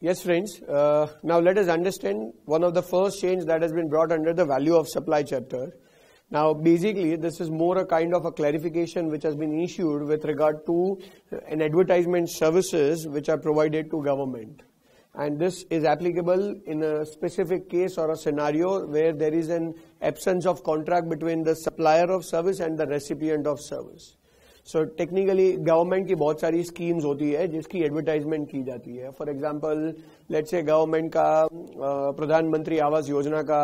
Yes, friends. Now let us understand one of the first change that has been brought under the value of supply chapter. Now, basically, this is more a kind of a clarification which has been issued with regard to an advertisement services which are provided to government. And this is applicable in a specific case or a scenario where there is an absence of contract between the supplier of service and the recipient of service. So technically government की बहुत सारी schemes होती है जिसकी advertisement की जाती है. For example, let's say government का प्रधानमंत्री आवास योजना का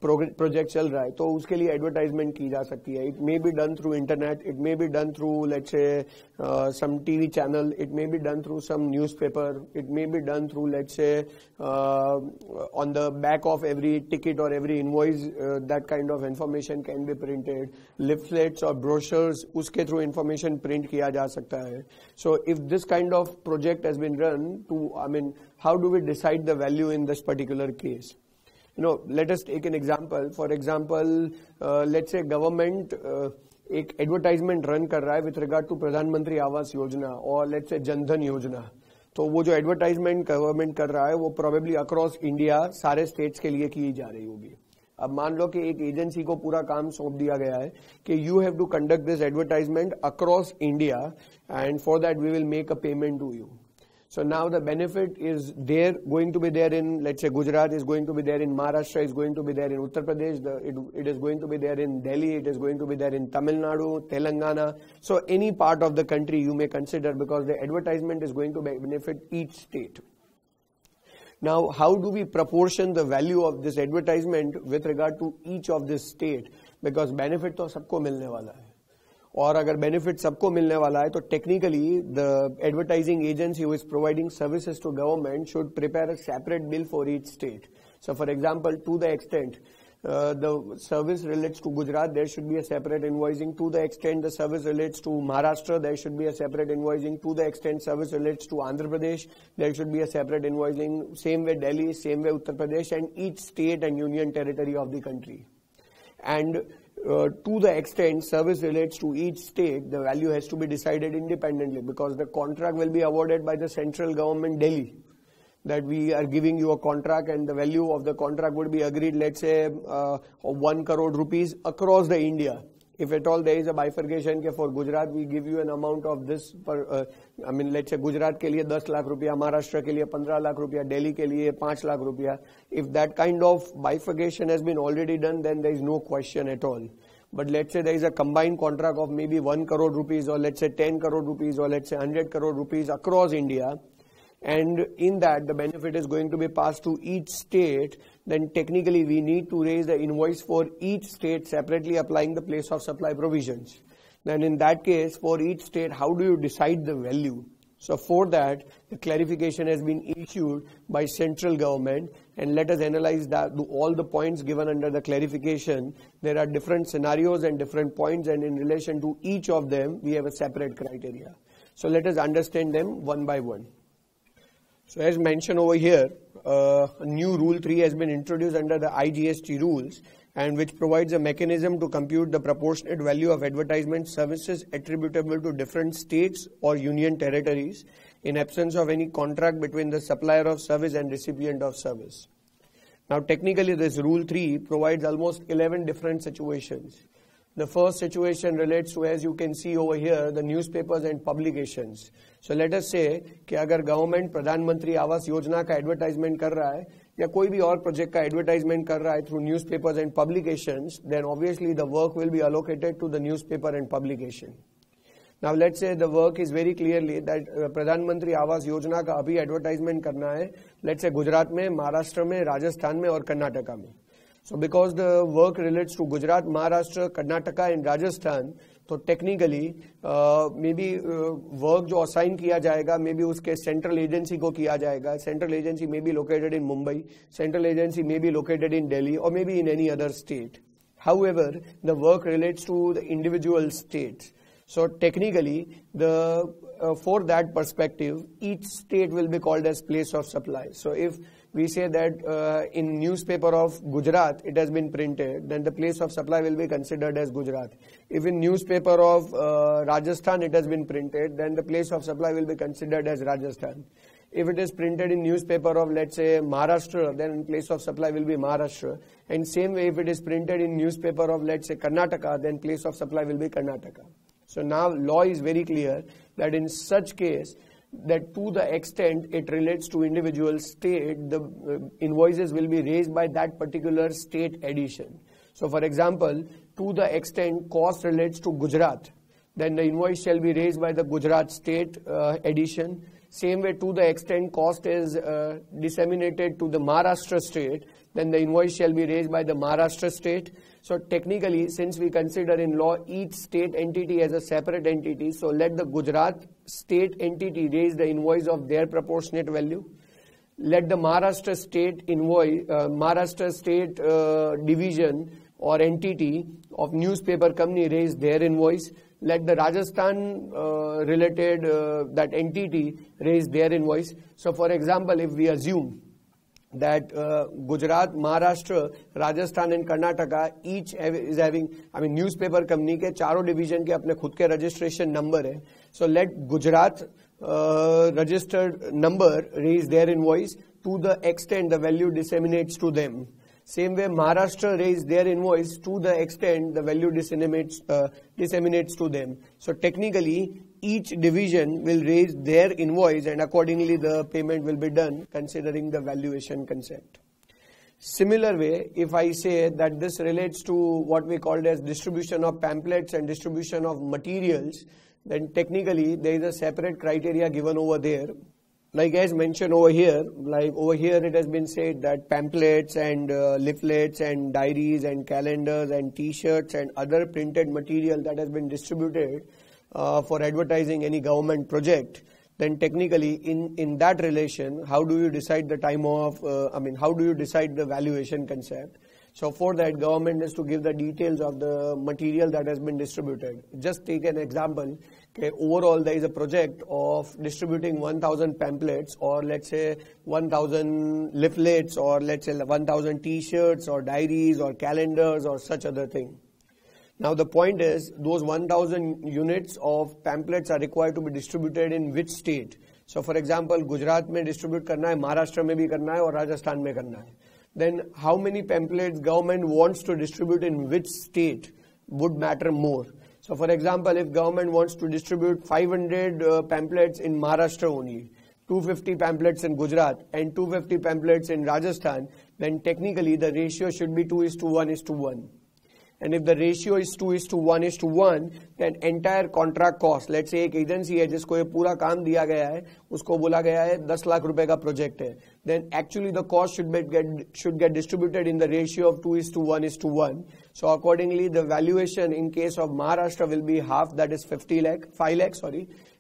प्रोजेक्ट चल रहा है तो उसके लिए एडवर्टाइजमेंट की जा सकती है. It may be done through internet, it may be done through let's say some TV channel, it may be done through some newspaper, it may be done through let's say on the back of every ticket और every invoice that kind of information can be printed. Leaflets और brochures उसके through information print किया जा सकता है. So if this kind of project has been run to, I mean, how do we decide the value in this particular case? Let us take an example. For example, let's say government एक advertisement run कर रहा है with regard to प्रधानमंत्री आवास योजना और let's say Jan Dhan योजना. तो वो जो advertisement government कर रहा है वो probably across India सारे states के लिए की जा रही होगी. अब मान लो कि एक एजेंसी को पूरा काम सौंप दिया गया है कि you have to conduct this advertisement across India and for that we will make a payment to you. So now the benefit is there, going to be there in, let's say, Gujarat, is going to be there in Maharashtra, is going to be there in Uttar Pradesh, it is going to be there in Delhi, it is going to be there in Tamil Nadu, Telangana. So any part of the country you may consider, because the advertisement is going to benefit each state. Now, how do we proportion the value of this advertisement with regard to each of this state? Because benefit तो सबको मिलने वाला है. और अगर benefit सबको मिलने वाला है तो technically the advertising agency who is providing services to government should prepare a separate bill for each state. So for example, to the extent the service relates to Gujarat, there should be a separate invoicing. To the extent the service relates to Maharashtra, there should be a separate invoicing. To the extent service relates to Andhra Pradesh, there should be a separate invoicing. Same way Delhi, same way Uttar Pradesh, and each state and union territory of the country. And to the extent service relates to each state, the value has to be decided independently, because the contract will be awarded by the central government Delhi. That we are giving you a contract and the value of the contract would be agreed, let's say 1 crore rupees across the India. If at all there is a bifurcation ke for Gujarat we give you an amount of this per, I mean let's say Gujarat ke liye 10 lakh rupiya, Maharashtra ke liye 15 lakh rupiya, Delhi ke liye 5 lakh rupiya. If that kind of bifurcation has been already done, then there is no question at all. But let's say there is a combined contract of maybe 1 crore rupees, or let's say 10 crore rupees, or let's say 100 crore rupees across India, and in that the benefit is going to be passed to each state, then technically we need to raise the invoice for each state separately, applying the place of supply provisions. Then in that case, for each state, how do you decide the value? So for that, the clarification has been issued by central government, and let us analyze that all the points given under the clarification. There are different scenarios and different points, and in relation to each of them we have a separate criteria. So let us understand them one by one. So as mentioned over here, a new Rule 3 has been introduced under the IGST rules, and which provides a mechanism to compute the proportionate value of advertisement services attributable to different states or union territories in absence of any contract between the supplier of service and recipient of service. Now technically this Rule 3 provides almost 11 different situations. The first situation relates to, as you can see over here, the newspapers and publications. So let us say कि अगर government प्रधानमंत्री आवास योजना का advertisement कर रहा है या कोई भी और project का advertisement कर रहा है through newspapers and publications, then obviously the work will be allocated to the newspaper and publication. Now let's say the work is very clearly that प्रधानमंत्री आवास योजना का अभी advertisement करना है, let's say गुजरात में, महाराष्ट्र में, राजस्थान में और कर्नाटका में. So because the work relates to Gujarat, Maharashtra, Karnataka and Rajasthan, तो technically maybe work जो assign किया जाएगा, maybe उसके central agency को किया जाएगा. Central agency may be located in Mumbai, central agency may be located in Delhi, or maybe in any other state. However, the work relates to the individual states. So technically, for that perspective, each state will be called as place of supply. So if we say that in newspaper of Gujarat it has been printed, then the place of supply will be considered as Gujarat. If in newspaper of Rajasthan it has been printed, then the place of supply will be considered as Rajasthan. If it is printed in newspaper of, let's say, Maharashtra, then place of supply will be Maharashtra. And same way, if it is printed in newspaper of, let's say, Karnataka, then place of supply will be Karnataka. So now law is very clear that in such case, that to the extent it relates to individual state, the invoices will be raised by that particular state edition. So for example, to the extent cost relates to Gujarat, then the invoice shall be raised by the Gujarat state edition. Same way, to the extent cost is disseminated to the Maharashtra state, then the invoice shall be raised by the Maharashtra state. So technically, since we consider in law each state entity as a separate entity, so let the Gujarat state entity raise the invoice of their proportionate value. Let the Maharashtra state invoice, Maharashtra state division or entity of newspaper company raise their invoice. Let the Rajasthan related that entity raise their invoice. So for example, if we assume that Gujarat, Maharashtra, Rajasthan and Karnataka each is having, newspaper company के चारों division के अपने खुद के registration number है. So let Gujarat registered number raise their invoice to the extent the value disseminates to them. Same way, Maharashtra raise their invoice to the extent the value disseminates to them. So technically, each division will raise their invoice and accordingly the payment will be done considering the valuation concept. Similar way, if I say that this relates to what we called as distribution of pamphlets and distribution of materials, then technically there is a separate criteria given over there. Like as mentioned over here, it has been said that pamphlets and leaflets and diaries and calendars and t-shirts and other printed material that has been distributed for advertising any government project, then technically in that relation, how do you decide the time of, how do you decide the valuation concept? So for that, government is to give the details of the material that has been distributed. Just take an example. Okay, overall, there is a project of distributing 1,000 pamphlets or let's say 1,000 leaflets or let's say 1,000 t-shirts or diaries or calendars or such other thing. Now the point is, those 1,000 units of pamphlets are required to be distributed in which state? So for example, Gujarat में distribute करना है, Maharashtra में भी करना है और राजस्थान में करना है. Then how many pamphlets government wants to distribute in which state would matter more. So for example, if government wants to distribute 500 pamphlets in Maharashtra only, 250 pamphlets in Gujarat and 250 pamphlets in Rajasthan, then technically the ratio should be 2:1:1. And if the ratio is 2:1:1, then entire contract cost, let's say एक agency है जिसको ये पूरा काम दिया गया है, उसको बोला गया है 10 लाख रुपए का प्रोजेक्ट है, then actually the cost should get distributed in the ratio of 2:1:1. So accordingly, the valuation in case of Maharashtra will be half, that is 5 lakh,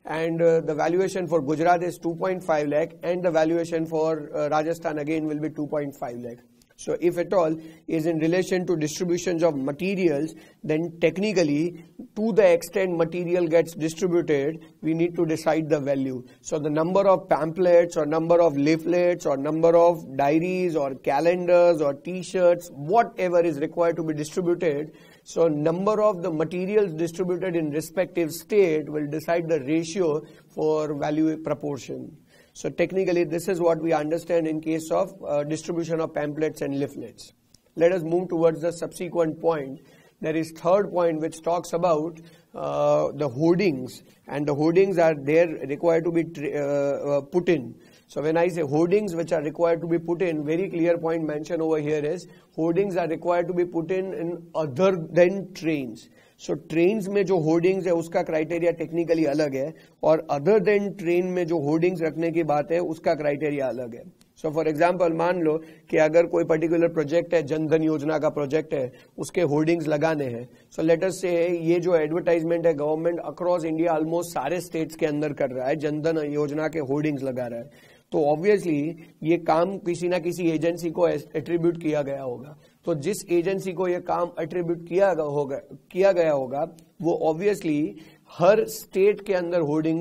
and the valuation for Gujarat is 2.5 lakh, and the valuation for Rajasthan again will be 2.5 lakh. So if at all is in relation to distributions of materials, then technically to the extent material gets distributed, we need to decide the value. So the number of pamphlets or number of leaflets or number of diaries or calendars or t-shirts, whatever is required to be distributed, so number of the materials distributed in respective state will decide the ratio for value proportion. So technically, this is what we understand in case of distribution of pamphlets and leaflets. Let us move towards the subsequent point. There is third point which talks about the hoardings, and the hoardings are there required to be put in. So when I say hoardings which are required to be put in, very clear point mentioned over here is hoardings are required to be put in other than trains. So trains में जो hoardings है उसका criteria technically अलग है, और other than train में जो hoardings रखने की बात है उसका क्राइटेरिया अलग है. सो फॉर एग्जांपल मान लो कि अगर कोई पर्टिकुलर प्रोजेक्ट है, जनधन योजना का प्रोजेक्ट है, उसके होर्डिंग्स लगाने हैं. सो लेट अस से ये जो एडवर्टाइजमेंट है गवर्नमेंट अक्रॉस इंडिया ऑलमोस्ट सारे स्टेट्स के अंदर कर रहा है, जनधन योजना के होर्डिंग्स लगा रहा है, तो ऑब्वियसली ये काम किसी ना किसी एजेंसी को एट्रीब्यूट किया गया होगा. तो जिस एजेंसी को ये काम एट्रीब्यूट किया गया होगा वो ऑब्वियसली हर स्टेट के अंदर होर्डिंग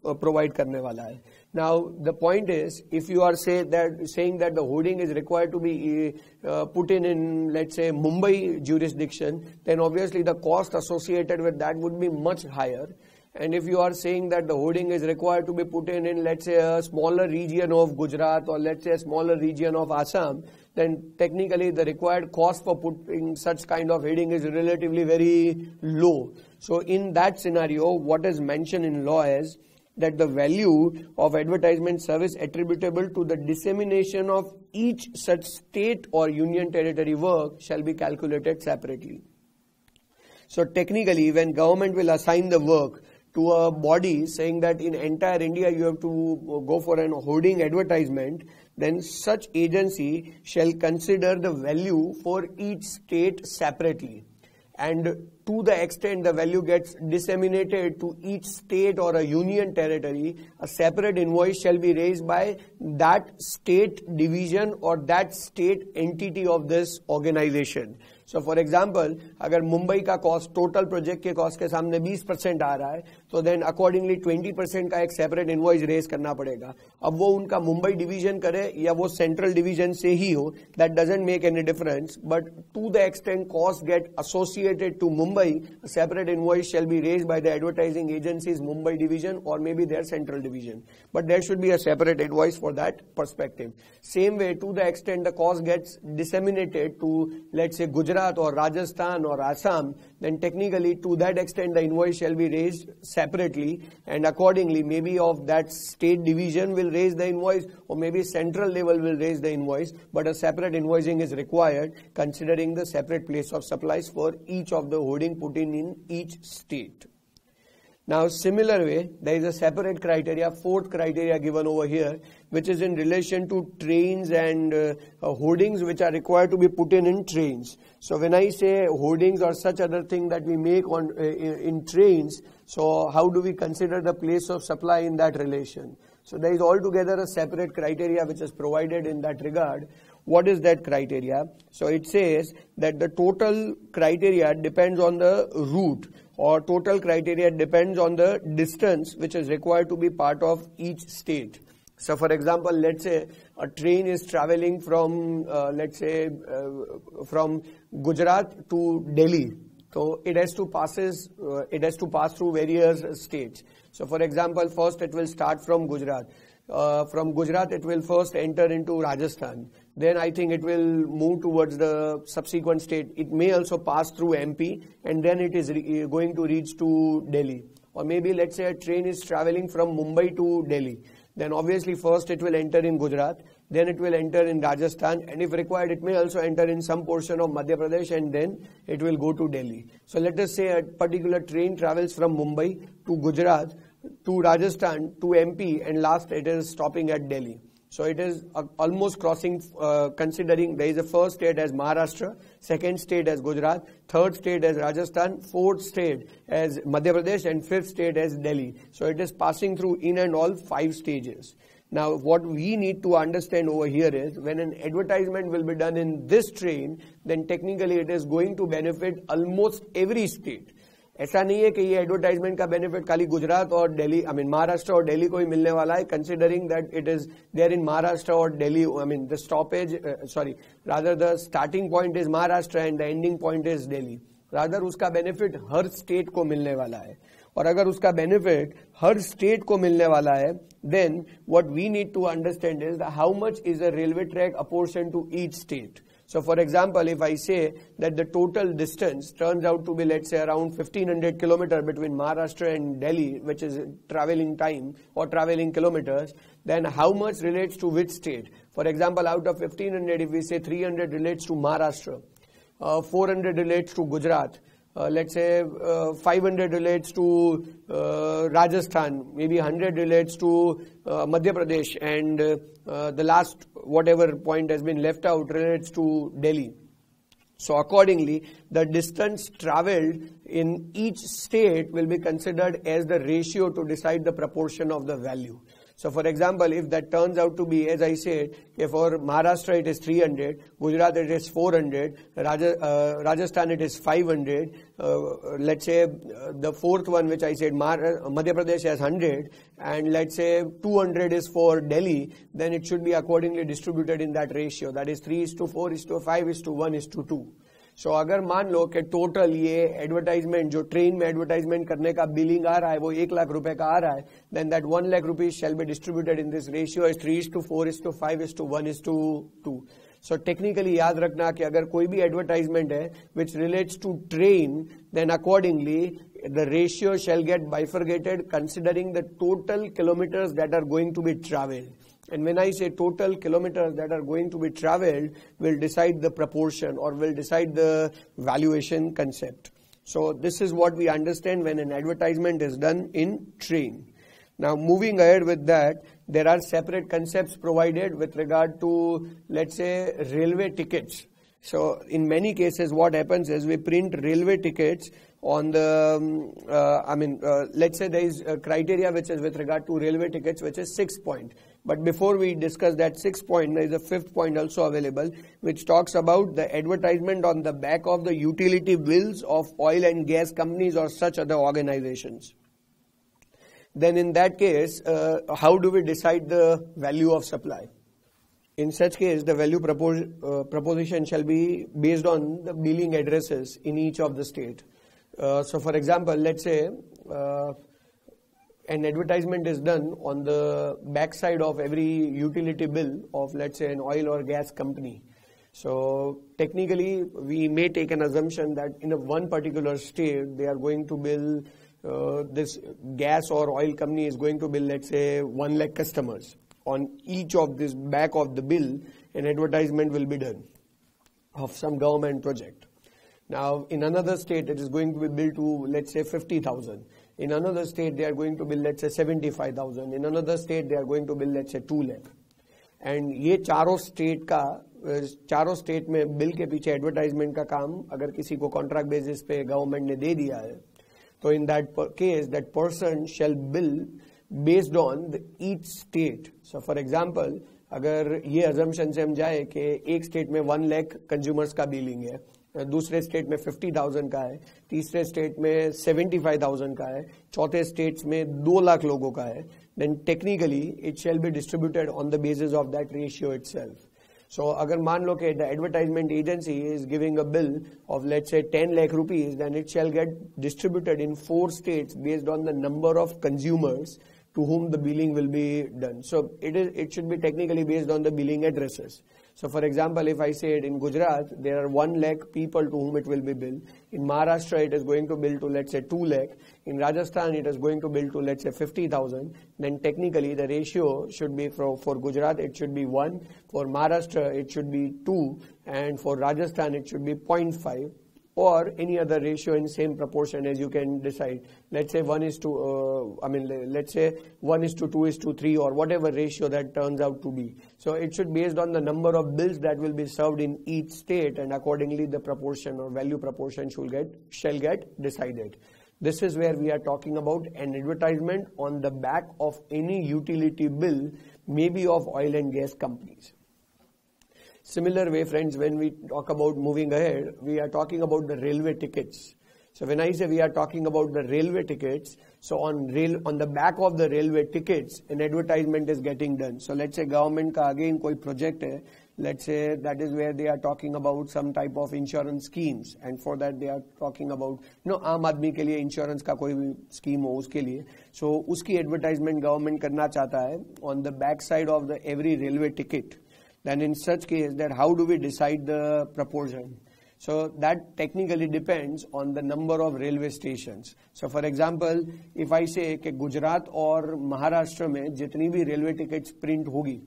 प्रोवाइड करने वाला है. Now the point is, if you are saying that the hoarding is required to be put in let's say Mumbai jurisdiction, then obviously the cost associated with that would be much higher. and if you are saying that the hoarding is required to be put in let's say a smaller region of Gujarat or let's say a smaller region of Assam, then technically the required cost for putting such kind of hoarding is relatively very low. So in that scenario, what is mentioned in law is that the value of advertisement service attributable to the dissemination of each such state or union territory work shall be calculated separately. So technically, when government will assign the work to a body saying that in entire India you have to go for an hoarding advertisement, then such agency shall consider the value for each state separately. And to the extent the value gets disseminated to each state or a union territory, a separate invoice shall be raised by that state division or that state entity of this organization. So for example, अगर मुंबई का cost total project के cost के सामने 20% आ रहा है, तो then accordingly 20% का एक सेपरेट इनवॉइस रेज करना पड़ेगा. अब वो उनका मुंबई डिवीजन करे या वो सेंट्रल डिवीजन से ही हो, that doesn't make any difference, but to the extent cost get associated to Mumbai, a separate invoice shall be raised by the advertising agency's Mumbai division or maybe their central division. But there should be a separate invoice for that perspective. Same way, to the extent the cost gets disseminated to, let's say, Gujarat or Rajasthan or Assam, then technically to that extent the invoice shall be raised separately, and accordingly maybe of that state division will raise the invoice or maybe central level will raise the invoice, but a separate invoicing is required considering the separate place of supplies for each of the hoarding put in each state. Now similar way, there is a separate criteria, fourth criteria given over here, which is in relation to trains and hoardings which are required to be put in trains. So when I say hoardings or such other thing that we make on in trains, so how do we consider the place of supply in that relation? So there is altogether a separate criteria which is provided in that regard. What is that criteria? So it says that the total criteria depends on the route, or total criteria depends on the distance which is required to be part of each state. So for example, let's say a train is traveling from from Gujarat to Delhi. So it has to pass through various states. So for example, first it will start from Gujarat. From Gujarat it will first enter into Rajasthan. Then I think it will move towards the subsequent state. It may also pass through MP, and then it is going to reach to Delhi. Or maybe let's say a train is traveling from Mumbai to Delhi. Then obviously first it will enter in Gujarat, then it will enter in Rajasthan, and if required it may also enter in some portion of Madhya Pradesh, and then it will go to Delhi. So let us say a particular train travels from Mumbai to Gujarat to Rajasthan to MP, and last it is stopping at Delhi. So it is almost crossing, considering there is a first state as Maharashtra, second state as Gujarat, third state as Rajasthan, fourth state as Madhya Pradesh, and fifth state as Delhi. So it is passing through in and all 5 stages. Now what we need to understand over here is when an advertisement will be done in this train, then technically it is going to benefit almost every state. ऐसा नहीं है कि ये advertisement का benefit खाली गुजरात और Delhi, I mean Maharashtra और दिल्ली को ही मिलने वाला है, considering that it is there in Maharashtra और Delhi, I mean the stoppage, sorry rather the starting point is Maharashtra and the ending point is Delhi. Rather उसका बेनिफिट हर स्टेट को मिलने वाला है, और अगर उसका बेनिफिट हर स्टेट को मिलने वाला है, then what we need to understand is how much is a railway track apportion to each state. So for example, if I say that the total distance turns out to be, let's say, around 1500 kilometers between Maharashtra and Delhi, which is traveling time or traveling kilometers, then how much relates to which state? For example, out of 1500, if we say 300 relates to Maharashtra, 400 relates to Gujarat, let's say 500 relates to Rajasthan, maybe 100 relates to Madhya Pradesh, and the last whatever point has been left out relates to Delhi. So accordingly, the distance traveled in each state will be considered as the ratio to decide the proportion of the value. So for example, if that turns out to be, as I said, for Maharashtra it is 300, Gujarat it is 400, Rajasthan it is 500, let's say the fourth one which I said, Madhya Pradesh has 100, and let's say 200 is for Delhi, then it should be accordingly distributed in that ratio. That is 3:4:5:1:2. सो अगर मान लो कि total ये advertisement जो train में advertisement करने का billing आ रहा है वो 1 लाख रुपए का आ रहा है, then that 1 lakh rupees shall be distributed in this ratio is 3:4:5:1:2. So technically याद रखना कि अगर कोई भी एडवर्टाइजमेंट है which relates to train, then accordingly the ratio shall get bifurcated considering the total kilometres that are going to be travelled. And when I say total kilometers that are going to be traveled will decide the proportion or will decide the valuation concept. So this is what we understand when an advertisement is done in train. Now moving ahead with that, there are separate concepts provided with regard to, let's say, railway tickets. So in many cases what happens is we print railway tickets on the, let's say there is a criteria which is with regard to railway tickets which is 6 point. But before we discuss that 6 point, there is a 5th point also available which talks about the advertisement on the back of the utility bills of oil and gas companies or such other organizations. Then in that case, how do we decide the value of supply? In such case, the value proposition shall be based on the billing addresses in each of the state. So for example, let's say an advertisement is done on the back side of every utility bill of, let's say, an oil or gas company. So technically we may take an assumption that in one particular state they are going to bill this gas or oil company is going to bill, let's say, 1 lakh customers. On each of this back of the bill, an advertisement will be done of some government project. Now in another state it is going to be billed to, let's say, 50,000. In another state they are going to bill, let's say, 75,000. In another state they are going to bill, let's say, 2 lakh. And ये चारों state में bill के पीछे advertisement का काम अगर किसी को कॉन्ट्रैक्ट बेसिस पे गवर्नमेंट ने दे दिया है, तो in that case that person shall bill based on the each state. So for example, अगर ये अजम्पशन से हम जाए कि एक स्टेट में 1 लाख कंज्यूमर्स का बिलिंग है, दूसरे स्टेट में 50,000 का है, तीसरे स्टेट में 75,000 का है, चौथे स्टेट्स में 2 लाख लोगों का है, then technically it shall be distributed on the basis of that ratio itself. So अगर मान लो कि the advertisement agency is giving a bill of, let's say, 10 lakh rupees, then it shall get distributed in 4 states based on the number of consumers to whom the billing will be done. So it should be technically based on the billing addresses. So for example, if I say it in Gujarat, there are 1 lakh people to whom it will be billed. In Maharashtra, it is going to bill to, let's say, 2 lakh. In Rajasthan, it is going to bill to, let's say, 50,000. Then technically the ratio should be for Gujarat, it should be 1. For Maharashtra, it should be 2. And for Rajasthan, it should be 0.5. Or any other ratio in same proportion as you can decide. Let's say 1 is to, let's say 1 is to 2 is to 3, or whatever ratio that turns out to be. So it should be based on the number of bills that will be served in each state, and accordingly the proportion or value proportion shall get decided. This is where we are talking about an advertisement on the back of any utility bill, maybe of oil and gas companies. Similar way, friends, when we talk about moving ahead, we are talking about the railway tickets. So when I say we are talking about the railway tickets, so on the back of the railway tickets, an advertisement is getting done. So let's say government का again कोई project है, let's say that is where they are talking about some type of insurance schemes, and for that they are talking about, आम आदमी के लिए insurance का कोई भी scheme हो उसके लिए, so उसकी advertisement government करना चाहता है on the back side of the every railway ticket. Then in such case, that how do we decide the proportion? So that technically depends on the number of railway stations. So for example, if I say कि गुजरात और महाराष्ट्र में जितनी भी railway tickets print होगी,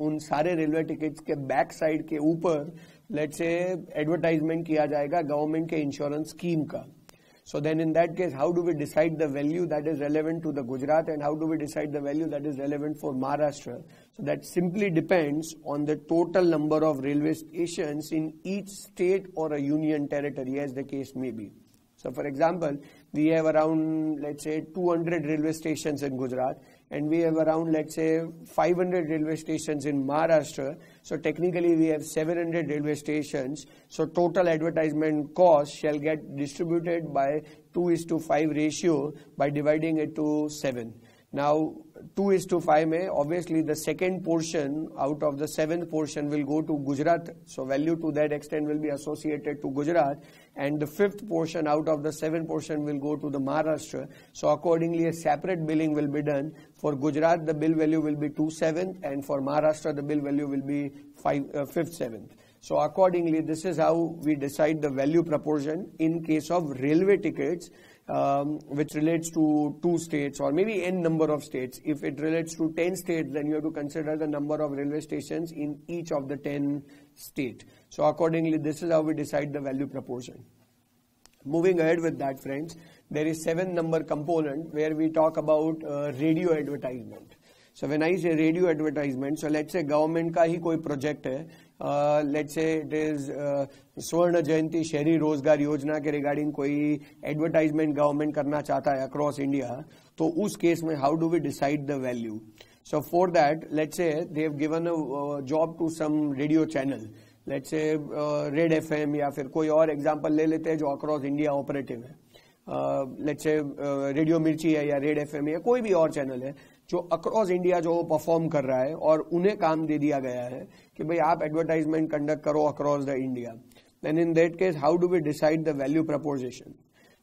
उन सारे railway tickets के back side के ऊपर लेट्स से एडवर्टाइजमेंट किया जाएगा गवर्नमेंट के इंश्योरेंस स्कीम का. So then in that case, how do we decide the value that is relevant to the Gujarat, and how do we decide the value that is relevant for Maharashtra? So that simply depends on the total number of railway stations in each state or a union territory, as the case may be. So for example, we have around, let's say, 200 railway stations in Gujarat, and we have around, let's say, 500 railway stations in Maharashtra. So technically we have 700 railway stations. So total advertisement cost shall get distributed by 2:5 ratio by dividing it to 7. Now 2:5 में obviously the second portion out of the seventh portion will go to Gujarat, so value to that extent will be associated to Gujarat, and the fifth portion out of the seventh portion will go to the Maharashtra. So accordingly a separate billing will be done. For Gujarat the bill value will be 2/7 and for Maharashtra the bill value will be 5/7. So accordingly this is how we decide the value proportion in case of railway tickets, which relates to 2 states or maybe n number of states. If it relates to 10 states, then you have to consider the number of railway stations in each of the 10 states. So accordingly, this is how we decide the value proportion. Moving ahead with that, friends, there is 7 number component where we talk about radio advertisement. So when I say radio advertisement, so let's say government का ही कोई project है, let's say it is स्वर्ण जयंती शहरी रोजगार योजना के regarding कोई advertisement government करना चाहता है अक्रॉस इंडिया, तो उस केस में how do we decide the value? So for that let's say they have given a job to some radio channel, let's say red FM या फिर कोई और एग्जांपल ले लेते हैं जो अक्रॉस इंडिया ऑपरेटिव है, लेट्स से रेडियो मिर्ची है या रेड एफएम है या कोई भी और चैनल है जो अक्रॉस इंडिया जो परफॉर्म कर रहा है और उन्हें काम दे दिया गया है कि भाई आप एडवर्टाइजमेंट कंडक्ट करो across the India. Then in that case, how do we decide the value proposition?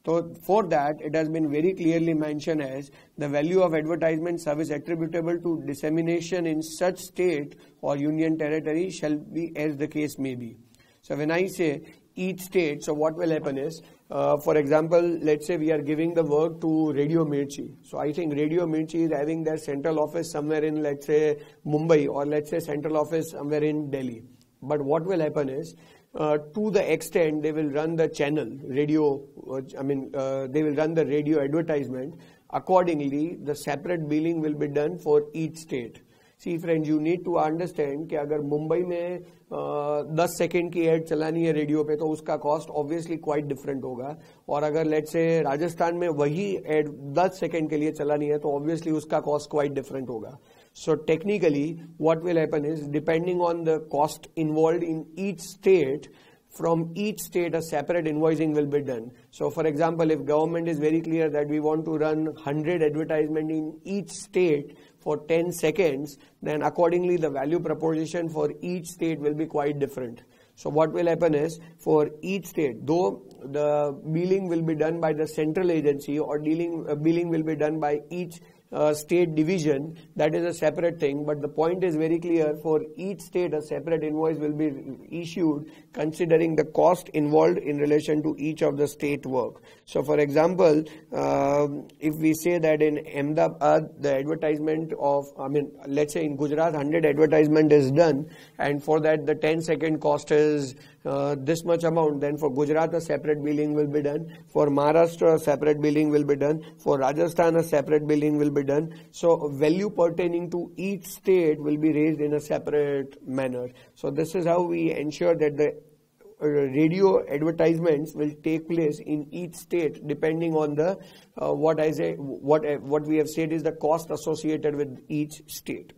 So for that, it has been very clearly mentioned as the value of advertisement service attributable to dissemination in such state or union territory shall be as the case may be. So when I say each state, so what will happen is, for example, let's say we are giving the work to Radio Mirchi. So I think Radio Mirchi is having their central office somewhere in, let's say, Mumbai, or let's say central office somewhere in Delhi. But what will happen is, to the extent they will run the channel radio, they will run the radio advertisement. Accordingly, the separate billing will be done for each state. See friends, you need to understand कि अगर मुंबई में 10 second की add चलानी है radio पे तो उसका cost obviously quite different होगा, और अगर लेट्स से राजस्थान में वही एड 10 सेकेंड के लिए चलानी है तो ऑब्वियसली उसका कॉस्ट क्वाइट डिफरेंट होगा. So technically what will happen is, depending on the cost involved in each state, from each state a separate invoicing will be done. So for example, if government is very clear that we want to run 100 advertisement in each state for 10 seconds, then accordingly the value proposition for each state will be quite different. So what will happen is, for each state, though the billing will be done by the central agency or billing will be done by each state division, that is a separate thing, but the point is very clear, for each state a separate invoice will be issued considering the cost involved in relation to each of the state work. So for example, if we say that in Ahmedabad the advertisement of, let's say in Gujarat 100 advertisement is done, and for that the 10-second cost is this much amount, then for Gujarat a separate billing will be done, for Maharashtra a separate billing will be done, for Rajasthan a separate billing will be done. So value pertaining to each state will be raised in a separate manner. So this is how we ensure that the radio advertisements will take place in each state depending on the what we have said is the cost associated with each state.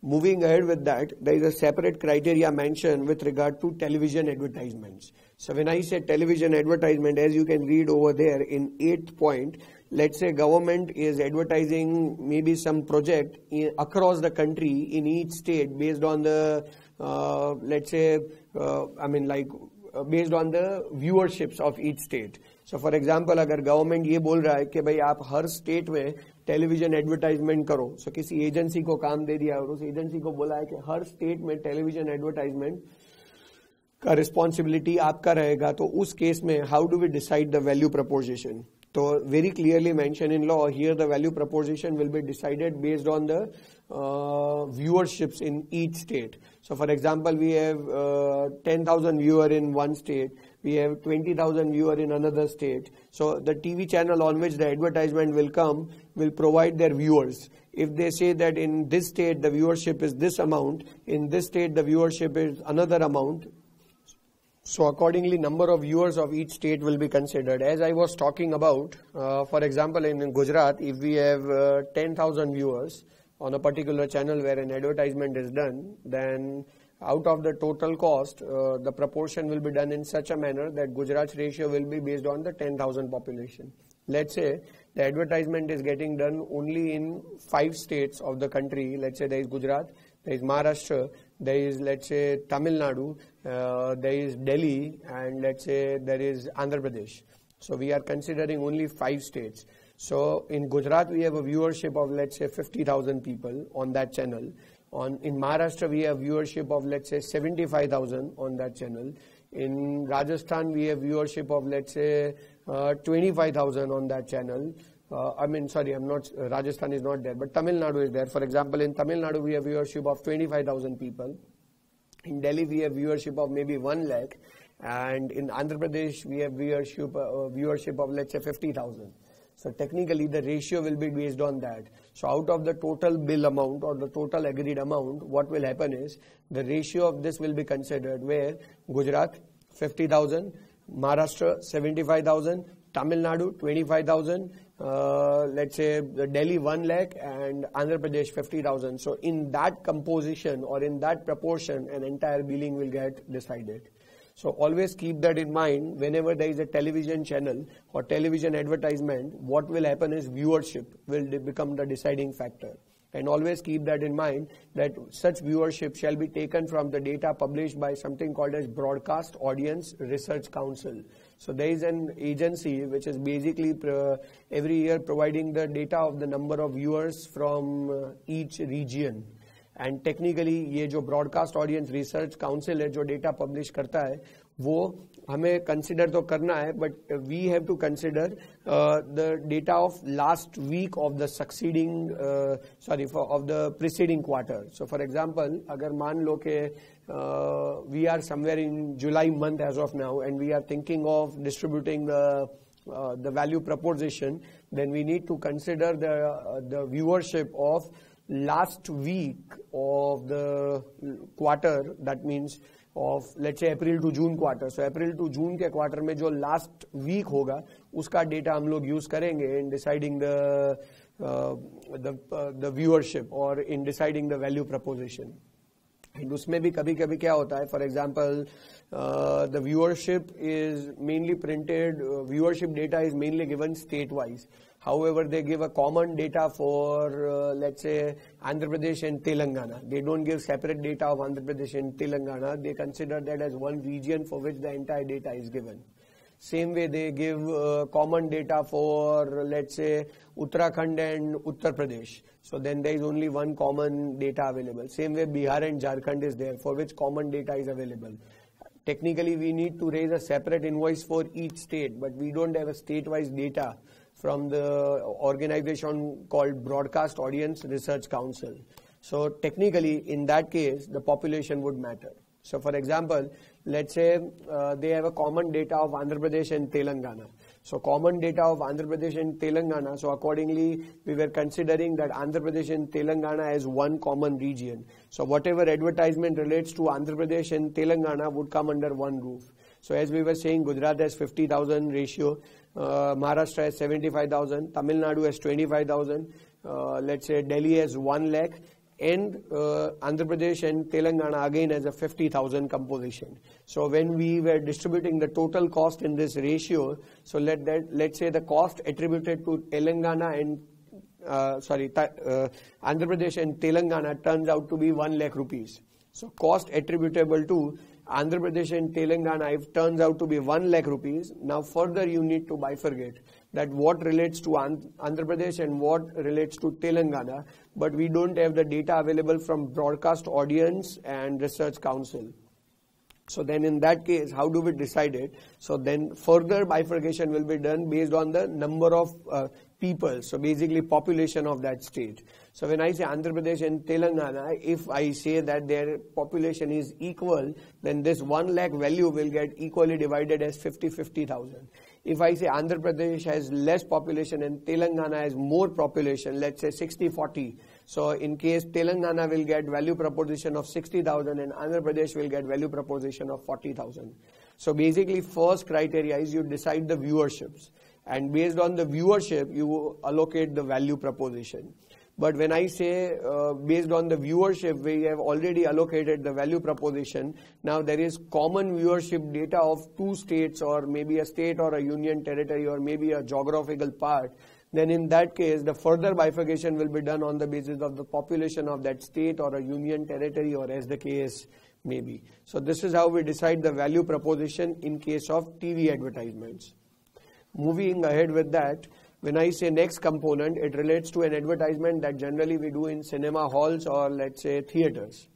Moving ahead with that, there is a separate criteria mentioned with regard to television advertisements. So when I say television advertisement, as you can read over there in 8th point, let's say government is advertising maybe some project across the country in each state based on the based on the viewerships of each state. So for example, अगर government ये बोल रहा है कि भाई आप हर state में television advertisement करो, सो किसी एजेंसी को काम दे दिया और उस एजेंसी को बोला है कि हर स्टेट में टेलीविजन एडवर्टाइजमेंट का रिस्पॉन्सिबिलिटी आपका रहेगा, तो उस केस में how do we decide the value proposition? तो very clearly mention in law, here the value proposition will be decided based on the viewerships in each state. So for example, we have 10,000 viewer in one state, we have 20,000 viewer in another state. So the TV channel on which the advertisement will come will provide their viewers. If they say that in this state the viewership is this amount, in this state the viewership is another amount, so accordingly number of viewers of each state will be considered. As I was talking about, for example in Gujarat, if we have 10,000 viewers on a particular channel where an advertisement is done, then out of the total cost, the proportion will be done in such a manner that Gujarat's ratio will be based on the 10,000 population. Let's say the advertisement is getting done only in 5 states of the country. Let's say there is Gujarat, there is Maharashtra, there is, let's say, Tamil Nadu, there is Delhi, and let's say there is Andhra Pradesh. So we are considering only 5 states. So in Gujarat we have a viewership of, let's say, 50,000 people on that channel. In Maharashtra we have viewership of, let's say, 75,000 on that channel. In Rajasthan we have viewership of, let's say, 25,000 on that channel. Rajasthan is not there, but Tamil Nadu is there. For example, in Tamil Nadu we have viewership of 25,000 people. In Delhi we have viewership of maybe 1 lakh, and in Andhra Pradesh we have viewership of, let's say, 50,000. So technically the ratio will be based on that. So out of the total bill amount or the total agreed amount, what will happen is the ratio of this will be considered, where Gujarat 50,000, Maharashtra 75,000, Tamil Nadu 25,000, let's say Delhi 1 lakh, and Andhra Pradesh 50,000. So in that composition or in that proportion, an entire billing will get decided. So always keep that in mind. Whenever there is a television channel or television advertisement, what will happen is viewership will become the deciding factor. And always keep that in mind, that such viewership shall be taken from the data published by something called as Broadcast Audience Research Council. So there is an agency which is basically every year providing the data of the number of viewers from each region. And technically ये जो broadcast audience research council है जो data publish करता है वो हमें consider तो करना है, but we have to consider the data of last week of the succeeding of the preceding quarter. So for example, अगर मान लो कि we are somewhere in July month as of now and we are thinking of distributing the value proposition, then we need to consider the viewership of last week of the quarter. That means of, let's say, April to June quarter. So April to June के quarter में जो last week होगा उसका data हम लोग use करेंगे in deciding the viewership or in deciding the value proposition. And उसमें भी कभी कभी क्या होता है, for example the viewership is mainly printed, viewership data is mainly given state wise. However, they give a common data for let's say Andhra Pradesh and Telangana. They don't give separate data of Andhra Pradesh and Telangana. They consider that as one region for which the entire data is given. Same way they give common data for, let's say, Uttarakhand and Uttar Pradesh. So then there is only one common data available. Same way Bihar and Jharkhand is there, for which common data is available. Technically we need to raise a separate invoice for each state, but we don't have a state-wise data from the organization called Broadcast Audience Research Council. So technically in that case the population would matter. So for example, let's say they have a common data of Andhra Pradesh and Telangana. So common data of Andhra Pradesh and Telangana, so accordingly we were considering that Andhra Pradesh and Telangana as one common region. So whatever advertisement relates to Andhra Pradesh and Telangana would come under one roof. So as we were saying, Gujarat has 50,000 ratio, Maharashtra has 75,000, Tamil Nadu has 25,000, let's say Delhi has 1 lakh, and Andhra Pradesh and Telangana again has a 50,000 composition. So when we were distributing the total cost in this ratio, so let's say the cost attributed to Telangana and Andhra Pradesh and Telangana turns out to be 1 lakh rupees. So cost attributable to Andhra Pradesh and Telangana, if turns out to be 1 lakh rupees, now further you need to bifurcate that what relates to Andhra Pradesh and what relates to Telangana, but we don't have the data available from Broadcast Audience and Research Council. So then in that case, how do we decide it? So then further bifurcation will be done based on the number of people, so basically population of that state. So when I say Andhra Pradesh and Telangana, if I say that their population is equal, then this 1 lakh value will get equally divided as 50,000. If I say Andhra Pradesh has less population and Telangana has more population, let's say 60-40. So in case Telangana will get value proposition of 60,000 and Andhra Pradesh will get value proposition of 40,000. So basically first criteria is you decide the viewerships, and based on the viewership you allocate the value proposition. But when I say based on the viewership, we have already allocated the value proposition. Now there is common viewership data of 2 states or maybe a state or a union territory or maybe a geographical part then in that case the further bifurcation will be done on the basis of the population of that state or a union territory, or as the case may be. So this is how we decide the value proposition in case of TV advertisements. Moving ahead with that, when I say next component, it relates to an advertisement that generally we do in cinema halls or let's say theaters.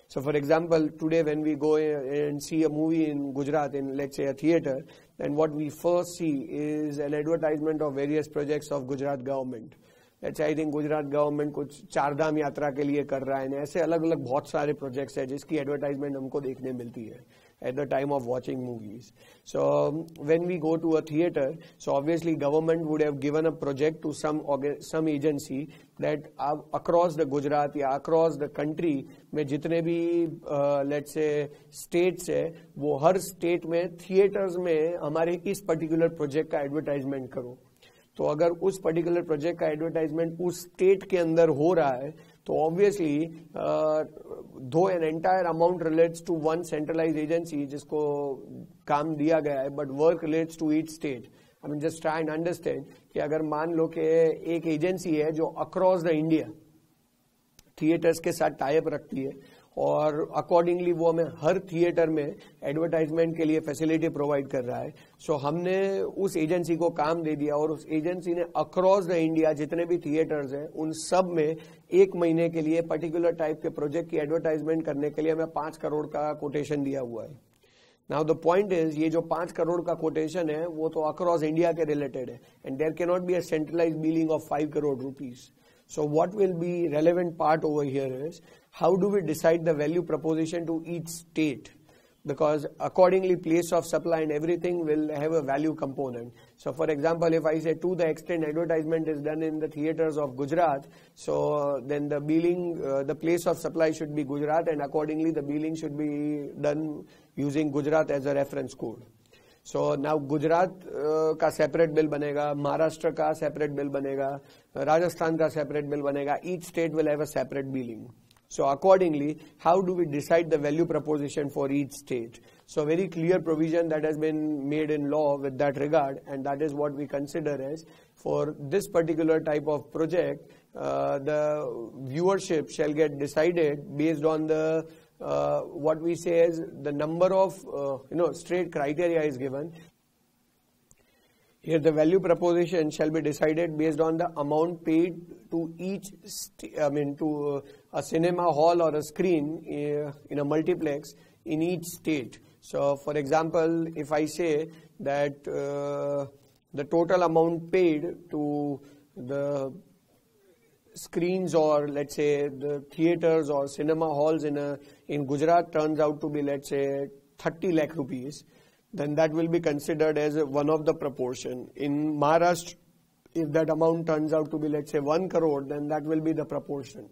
So for example, today when we go and see a movie in Gujarat in let's say a theater, then what we first see is an advertisement of various projects of Gujarat government. Let's say I think Gujarat government कुछ चारधाम यात्रा के लिए कर रहा है, ऐसे अलग अलग बहुत सारे प्रोजेक्ट्स हैं जिसकी एडवर्टाइजमेंट हमको देखने मिलती है at the time of watching movies. So when we go to a theater, so obviously government would have given a project to some agency that across the Gujarat या across the country में जितने भी let's say states है, वो हर state में theaters में हमारे इस particular project का advertisement करो. तो अगर उस पर्टिकुलर प्रोजेक्ट का एडवर्टाइजमेंट उस स्टेट के अंदर हो रहा है तो obviously though an entire amount relates to one centralise agency जिसको काम दिया गया है, but work relates to each state. I mean just try and understand कि अगर मान लो कि एक एजेंसी है जो अक्रॉस द इंडिया थिएटर्स के साथ टाइप रखती है और अकॉर्डिंगली वो हमें हर थिएटर में एडवर्टाइजमेंट के लिए फैसिलिटी प्रोवाइड कर रहा है. सो हमने उस एजेंसी को काम दे दिया और उस एजेंसी ने अक्रॉस द इंडिया जितने भी थिएटर्स हैं उन सब में एक महीने के लिए पर्टिकुलर टाइप के प्रोजेक्ट की एडवर्टाइजमेंट करने के लिए हमें 5 करोड़ का कोटेशन दिया हुआ है. नाउ द पॉइंट इज, ये जो 5 करोड़ का कोटेशन है वो तो अक्रॉस इंडिया के रिलेटेड है and there can not be a centralise billing of 5 crore rupees. So what will be relevant part over here is how do we decide the value proposition to each state, because accordingly place of supply and everything will have a value component. So for example, if I say to the extent advertisement is done in the theaters of Gujarat, so then the billing, the place of supply should be Gujarat and accordingly the billing should be done using Gujarat as a reference code. So now Gujarat का separate bill बनेगा, महाराष्ट्र का separate bill बनेगा, राजस्थान का separate bill बनेगा. Each state will have a separate billing. So accordingly, how do we decide the value proposition for each state? So very clear provision that has been made in law with that regard, and that is what we consider as for this particular type of project, the viewership shall get decided based on the what we say is the number of straight criteria is given. Here the value proposition shall be decided based on the amount paid to each to a cinema hall or a screen in a multiplex in each state. So for example, if I say that the total amount paid to the screens or let's say the theaters or cinema halls in Gujarat turns out to be let's say 30 lakh rupees, then that will be considered as one of the proportion. In Maharashtra, if that amount turns out to be let's say 1 crore, then that will be the proportion.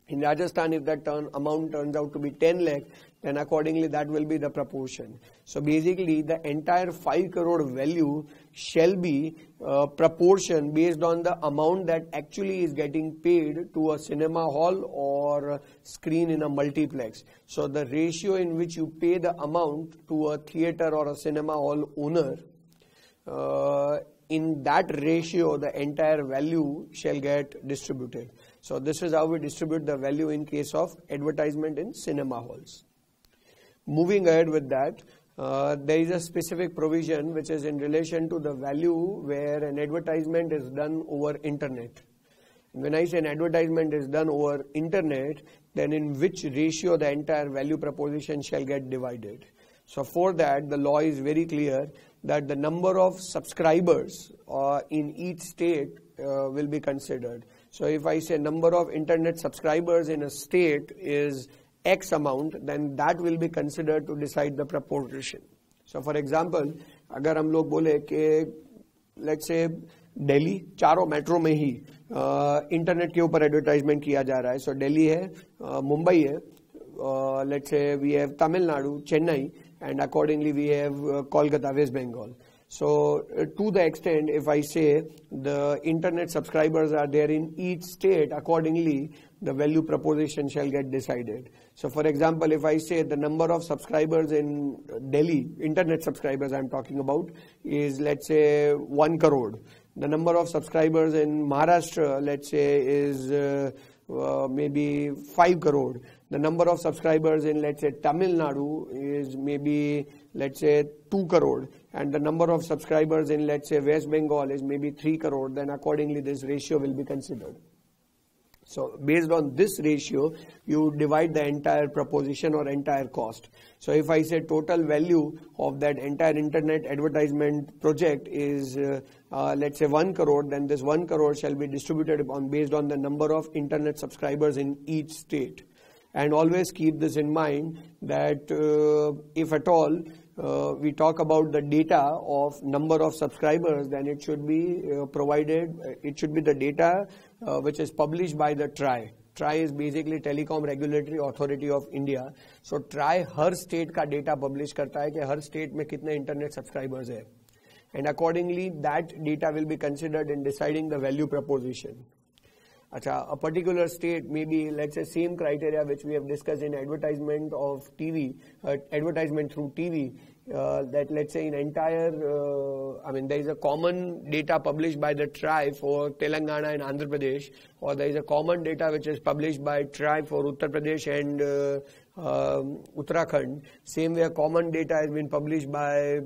In Rajasthan, if that amount turns out to be 10 lakh, then accordingly that will be the proportion. So basically the entire 5 crore value shall be proportion based on the amount that actually is getting paid to a cinema hall or screen in a multiplex. So the ratio in which you pay the amount to a theater or a cinema hall owner, in that ratio the entire value shall get distributed. So this is how we distribute the value in case of advertisement in cinema halls. Moving ahead with that, there is a specific provision which is in relation to the value where an advertisement is done over internet. When I say an advertisement is done over internet, then in which ratio the entire value proposition shall get divided. So for that, the law is very clear that the number of subscribers in each state will be considered. So if I say number of internet subscribers in a state is X amount, then that will be considered to decide the proportion. So for example, अगर हम लोग बोले कि let's say Delhi चारों metro में ही internet के ऊपर advertisement किया जा रहा है. सो दिल्ली है, मुंबई है, let's say we have Tamil Nadu, Chennai, and accordingly we have Kolkata, West Bengal. So to the extent if I say the internet subscribers are there in each state, accordingly the value proposition shall get decided. So for example, if I say the number of subscribers in Delhi, internet subscribers I am talking about, is let's say 1 crore, the number of subscribers in Maharashtra, let's say, is maybe 5 crore. The number of subscribers in, let's say, Tamil Nadu is maybe, let's say, 2 crore. And the number of subscribers in, let's say, West Bengal is maybe 3 crore. Then accordingly this ratio will be considered. So based on this ratio, you divide the entire proposition or entire cost. So if I say total value of that entire internet advertisement project is let's say 1 crore, then this 1 crore shall be distributed based on the number of internet subscribers in each state. And always keep this in mind that if at all we talk about the data of number of subscribers, then it should be provided, it should be the data which is published by the TRAI. TRAI is basically Telecom Regulatory Authority of India. So TRAI her state का data publish करता है कि हर state में कितने internet subscribers है. And accordingly that data will be considered in deciding the value proposition. A particular state, maybe let's say same criteria which we have discussed in advertisement of TV, advertisement through TV, that let's say in entire, there is a common data published by the TRAI for Telangana and Andhra Pradesh, or there is a common data which is published by TRAI for Uttar Pradesh and Uttarakhand. Same way a common data has been published by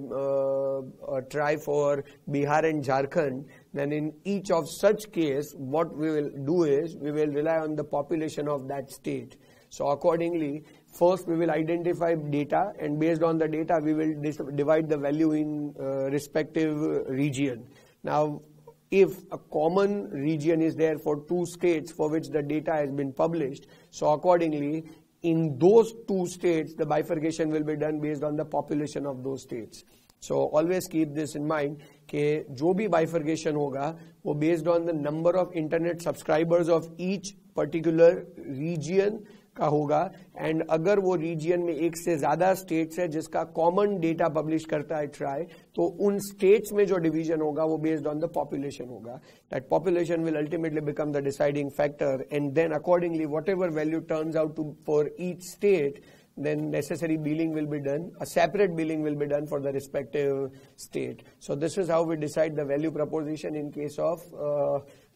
TRAI for Bihar and Jharkhand. Then in each of such case, what we will do is, we will rely on the population of that state. So accordingly, first we will identify data, and based on the data we will divide the value in respective region. Now, if a common region is there for two states for which the data has been published, so accordingly, in those two states, the bifurcation will be done based on the population of those states. So always keep this in mind कि जो भी bifurcation होगा वो based on the number of internet subscribers of each particular region का होगा, and अगर वो region में एक से ज़्यादा states है जिसका common data publish करता है TRAI, तो उन states में जो division होगा वो based on the population होगा. That population will ultimately become the deciding factor, and then accordingly whatever value turns out to for each state, then necessary billing will be done, a separate billing will be done for the respective state. So this is how we decide the value proposition in case of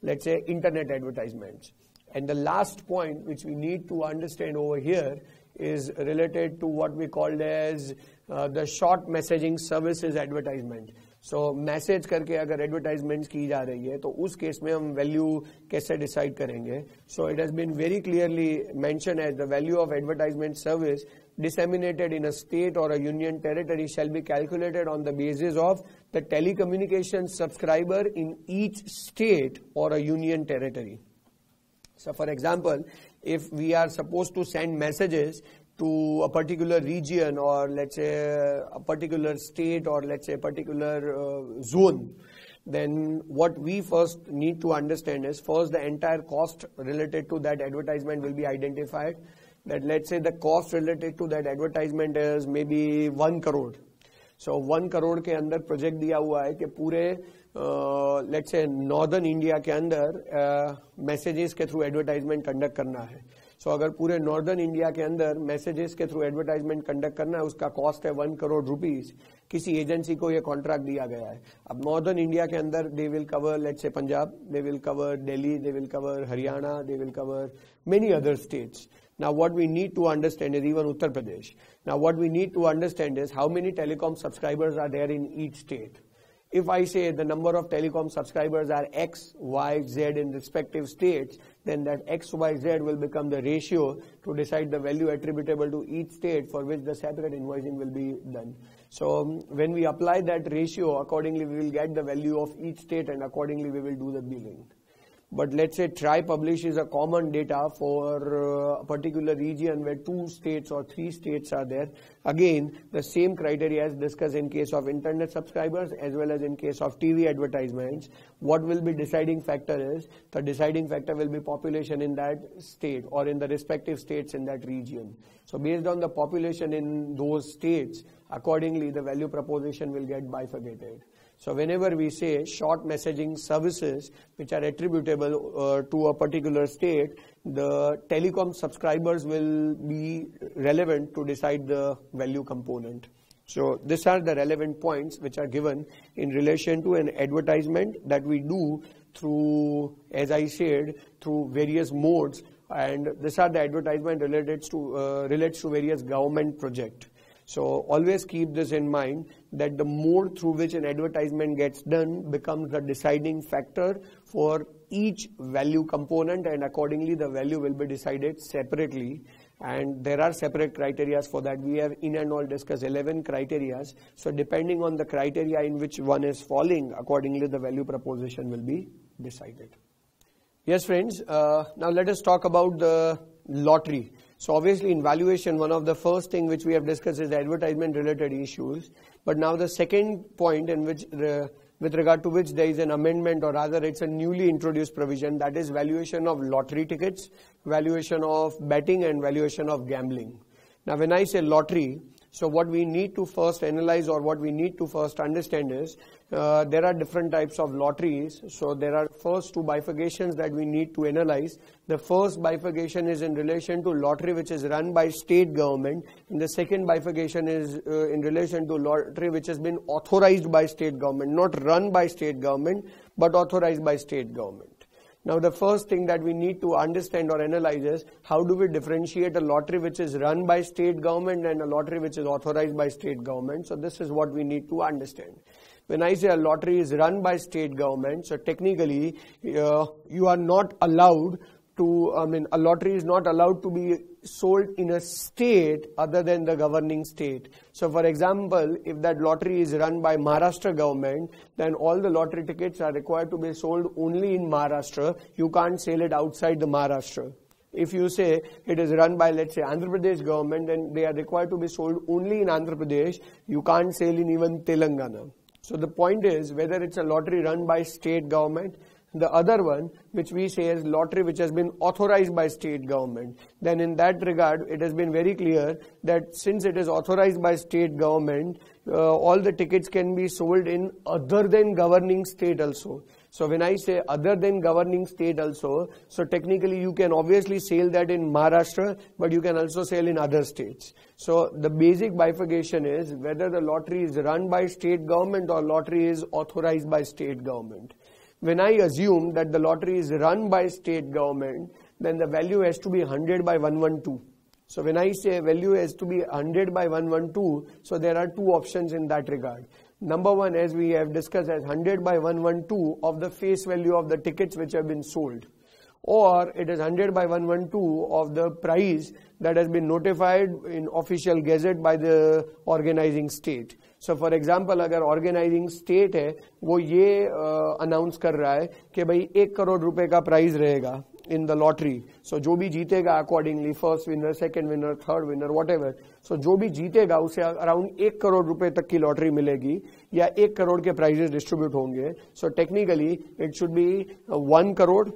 let's say internet advertisements. And the last point which we need to understand over here is related to what we called as the short messaging services advertisement. So message करके अगर advertisements की जा रही है तो उस case में हम value कैसे decide करेंगे? So it has been very clearly mentioned as the value of advertisement service disseminated in a state or a union territory shall be calculated on the basis of the telecommunications subscriber in each state or a union territory. So for example, if we are supposed to send messages to a particular region, or let's say a particular state, or let's say a particular zone, then what we first need to understand is, first the entire cost related to that advertisement will be identified. That let's say the cost related to that advertisement is maybe 1 crore. So 1 crore के अंदर project दिया हुआ है कि पूरे let's say northern India के अंदर messages के through advertisement conduct करना है. So अगर पूरे northern India के अंदर messages के through advertisement conduct करना है, उसका cost है 1 crore rupees. किसी agency को ये contract दिया गया है. अब northern India के अंदर they will cover let's say Punjab, they will cover Delhi, they will cover Haryana, they will cover many other states. Now what we need to understand is even Uttar Pradesh. Now what we need to understand is how many telecom subscribers are there in each state. If I say the number of telecom subscribers are X, Y, Z in respective states, then that X, Y, Z will become the ratio to decide the value attributable to each state for which the separate invoicing will be done. So when we apply that ratio, accordingly we will get the value of each state, and accordingly we will do the billing. But let's say TRAI publishes a common data for a particular region where 2 states or 3 states are there. Again, the same criteria as discussed in case of internet subscribers as well as in case of TV advertisements. What will be deciding factor is, the deciding factor will be population in that state or in the respective states in that region. So based on the population in those states, accordingly the value proposition will get bifurcated. So whenever we say short messaging services which are attributable to a particular state, the telecom subscribers will be relevant to decide the value component. So these are the relevant points which are given in relation to an advertisement that we do through, as I said, through various modes, and these are the advertisement relates to various government project. So always keep this in mind, that the mode through which an advertisement gets done becomes the deciding factor for each value component, and accordingly the value will be decided separately. And there are separate criteria for that. We have in and all discussed 11 criteria. So depending on the criteria in which one is falling, accordingly the value proposition will be decided. Yes friends, now let us talk about the lottery. So obviously in valuation, one of the first thing which we have discussed is the advertisement related issues. But now the second point in which with regard to which there is an amendment, or rather it's a newly introduced provision, that is valuation of lottery tickets, valuation of betting and valuation of gambling. Now when I say lottery, so what we need to first analyze, or what we need to first understand is there are different types of lotteries. So there are first two bifurcations that we need to analyze. The first bifurcation is in relation to lottery which is run by state government, and the second bifurcation is in relation to lottery which has been authorized by state government, not run by state government but authorized by state government. Now the first thing that we need to understand or analyze is how do we differentiate a lottery which is run by state government and a lottery which is authorized by state government. So this is what we need to understand. When I say a lottery is run by state government, so technically you are not allowed to, a lottery is not allowed to be sold in a state other than the governing state. So for example, if that lottery is run by Maharashtra government, then all the lottery tickets are required to be sold only in Maharashtra. You can't sell it outside the Maharashtra. If you say it is run by, let's say, Andhra Pradesh government, then they are required to be sold only in Andhra Pradesh. You can't sell in even Telangana. So the point is, whether it's a lottery run by state government, the other one which we say is lottery which has been authorized by state government, then in that regard it has been very clear that since it is authorized by state government, all the tickets can be sold in other than governing state also. So when I say other than governing state also, so technically you can obviously sell that in Maharashtra, but you can also sell in other states. So the basic bifurcation is whether the lottery is run by state government or lottery is authorized by state government. When I assume that the lottery is run by state government, then the value has to be 100 by 112. So when I say value has to be 100 by 112, so there are two options in that regard. Number one, as we have discussed, as 100 by 112 of the face value of the tickets which have been sold. Or it is 100 by 112 of the price that has been notified in official gazette by the organizing state. So for example, अगर organizing state है वो ये announce कर रहा है कि भाई 1 करोड़ रुपए का प्राइस रहेगा in the lottery. So जो भी जीतेगा accordingly, first winner, second winner, third winner, whatever. So जो भी जीतेगा उसे around 1 करोड़ रुपए तक की लॉटरी मिलेगी या 1 करोड़ के प्राइजेस डिस्ट्रीब्यूट होंगे. So technically it should be 1 crore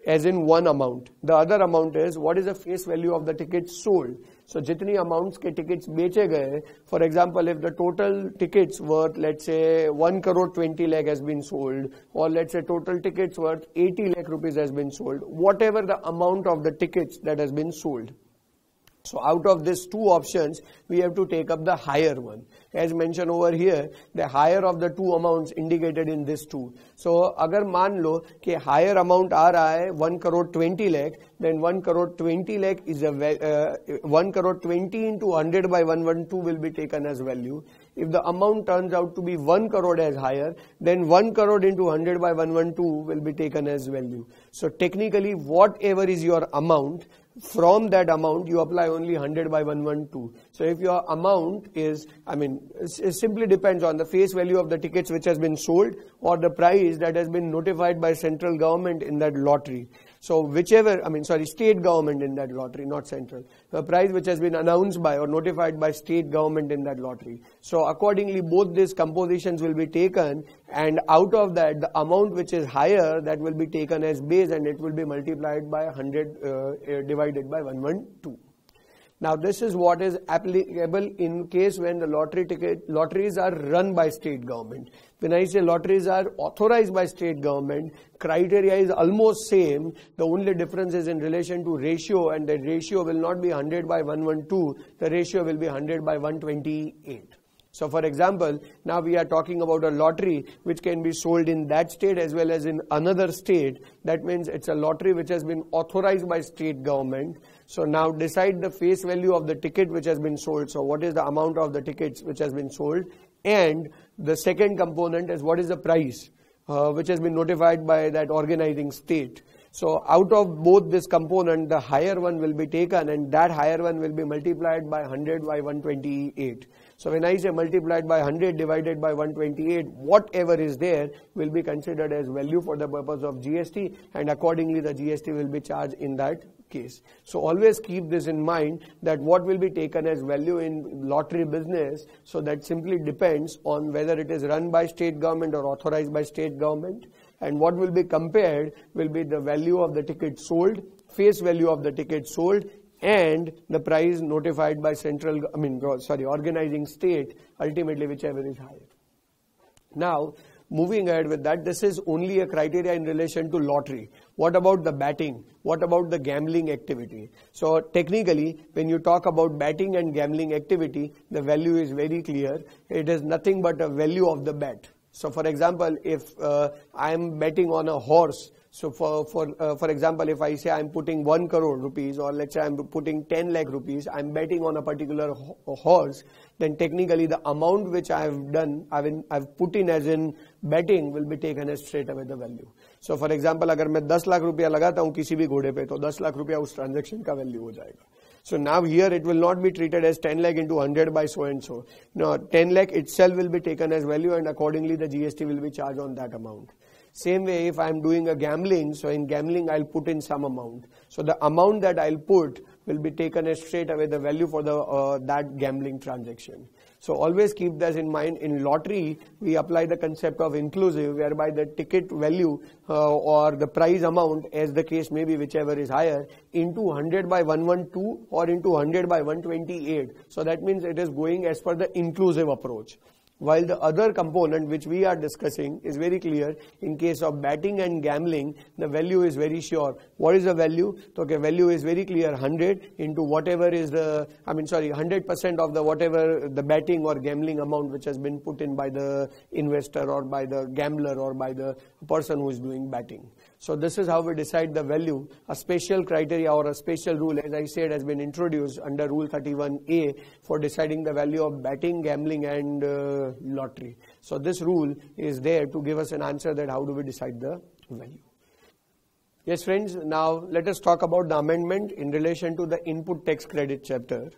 as in one amount. The other amount is what is the face value of the tickets sold. So जितनी amounts के tickets बेचे गए, for example, if the total tickets worth, let's say 1 crore 20 lakh has been sold, or let's say total tickets worth 80 lakh rupees has been sold, whatever the amount of the tickets that has been sold. So out of these two options, we have to take up the higher one. As mentioned over here, the higher of the two amounts indicated in this two. So अगर मान लो कि higher amount आ रहा है 1 crore 20 lakh, then 1 crore 20 lakh is a 1 crore 20 into 100 by 112 will be taken as value. If the amount turns out to be 1 crore as higher, then 1 crore into 100 by 112 will be taken as value. So technically, whatever is your amount, from that amount you apply only 100 by 112. So if your amount is, it simply depends on the face value of the tickets which has been sold or the price that has been notified by central government in that lottery. So whichever, state government in that lottery, not central. The price which has been announced by or notified by state government in that lottery. So accordingly, both these compositions will be taken, and out of that, the amount which is higher, that will be taken as base, and it will be multiplied by 100 divided by 112. Now this is what is applicable in case when the lotteries are run by state government. When I say lotteries are authorized by state government, criteria is almost same. The only difference is in relation to ratio, and the ratio will not be 100 by 112. The ratio will be 100 by 128. So for example, now we are talking about a lottery which can be sold in that state as well as in another state. That means it's a lottery which has been authorized by state government. So now decide the face value of the ticket which has been sold. So what is the amount of the tickets which has been sold? And the second component is what is the price which has been notified by that organizing state. So out of both this component, the higher one will be taken, and that higher one will be multiplied by 100 by 128. So when I say multiplied by 100 divided by 128, whatever is there will be considered as value for the purpose of GST, and accordingly the GST will be charged in that case. So always keep this in mind, that what will be taken as value in lottery business, so that simply depends on whether it is run by state government or authorized by state government. And what will be compared will be the value of the ticket sold, face value of the ticket sold, and the price notified by organizing state, ultimately whichever is higher. Now, moving ahead with that, this is only a criteria in relation to lottery. What about the betting? What about the gambling activity? So technically, when you talk about betting and gambling activity, the value is very clear. It is nothing but a value of the bet. So for example, if I am betting on a horse, so for example, if I say I am putting 1 crore rupees, or let's say I am putting 10 lakh rupees, I am betting on a particular horse, then technically the amount which I have done, I've put in as in betting, will be taken as straight away the value. So for example, अगर मैं 10 लाख रुपया लगाता हूँ किसी भी घोड़े पे, तो 10 लाख रुपया उस ट्रांजेक्शन का वैल्यू हो जाएगा. So now here it will not be treated as 10 lakh into 100 by so and so. No, 10 lakh itself will be taken as value, and accordingly the GST will be charged on that amount. Same way, if I am doing a gambling, so in gambling I'll put in some amount. So the amount that I'll put will be taken as straight away the value for the that gambling transaction. So always keep this in mind. In lottery, we apply the concept of inclusive, whereby the ticket value or the prize amount, as the case may be, whichever is higher, into 100 by 112 or into 100 by 128. So that means it is going as per the inclusive approach. While the other component which we are discussing is very clear. In case of betting and gambling, the value is very sure. What is the value? Okay, value is very clear, 100 into whatever is the, 100% of the whatever the betting or gambling amount which has been put in by the investor or by the gambler or by the person who is doing betting. So this is how we decide the value. A special criteria or a special rule, as I said, has been introduced under Rule 31A for deciding the value of betting, gambling and lottery. So this rule is there to give us an answer that how do we decide the value. Yes friends, now let us talk about the amendment in relation to the input tax credit chapter.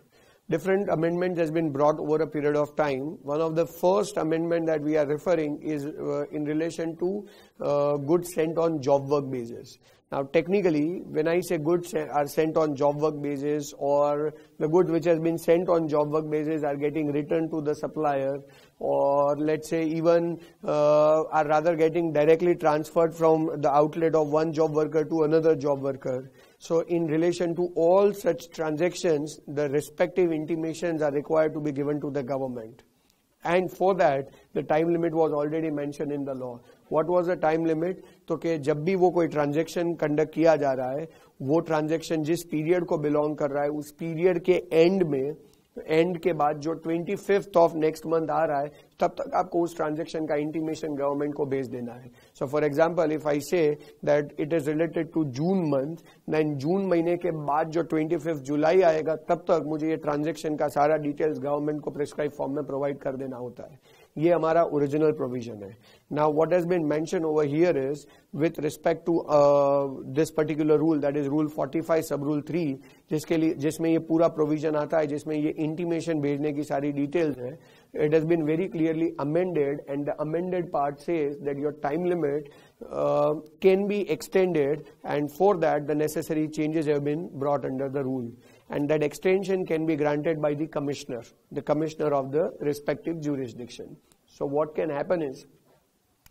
Different amendments has been brought over a period of time. One of the first amendment that we are referring is in relation to goods sent on job work basis. Now technically, when I say goods are sent on job work basis, or the goods which has been sent on job work basis are getting returned to the supplier, or let's say even are rather getting directly transferred from the outlet of one job worker to another job worker. So in relation to all such transactions, the respective intimations are required to be given to the government. And for that, the time limit was already mentioned in the law. What was the time limit? तो कि जब भी वो कोई transaction conduct किया जा रहा है, वो ट्रांजेक्शन जिस पीरियड को बिलोंग कर रहा है, उस पीरियड के एंड के बाद जो 25th ऑफ नेक्स्ट मंथ आ रहा है, तब तक आपको उस ट्रांजेक्शन का इंटीमेशन गवर्नमेंट को भेज देना है. So for example, if I say that it is related to June month, then June महीने के बाद जो 25 जुलाई आएगा, तब तक मुझे ये ट्रांजेक्शन का सारा डिटेल्स गवर्नमेंट को प्रिस्क्राइब फॉर्म में प्रोवाइड कर देना होता है. ये हमारा ओरिजिनल प्रोविजन है. Now what has been mention over here is with respect to this particular rule, that is rule 45 sub rule 3, जिसमें ये पूरा प्रोविजन आता है, जिसमें ये इंटीमेशन भेजने की सारी डिटेल्स है. It has been very clearly amended, and the amended part says that your time limit can be extended, and for that the necessary changes have been brought under the rule, and that extension can be granted by the commissioner of the respective jurisdiction. So what can happen is,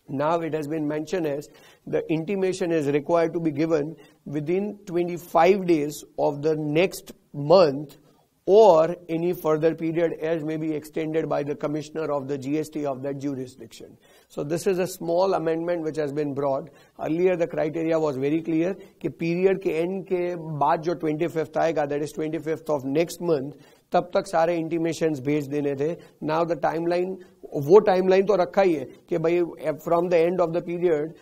now it has been mentioned as the intimation is required to be given within 25 days of the next month or any further period as may be extended by the commissioner of the GST of that jurisdiction. So this is a small amendment which has been brought. Earlier the criteria was very clear कि period के end के बाद जो 25th आएगा, that is 25th of next month, तब तक सारे intimations भेज देने थे. नाउ द टाइमलाइन, वो टाइमलाइन तो रखा ही है कि भाई from the end of the period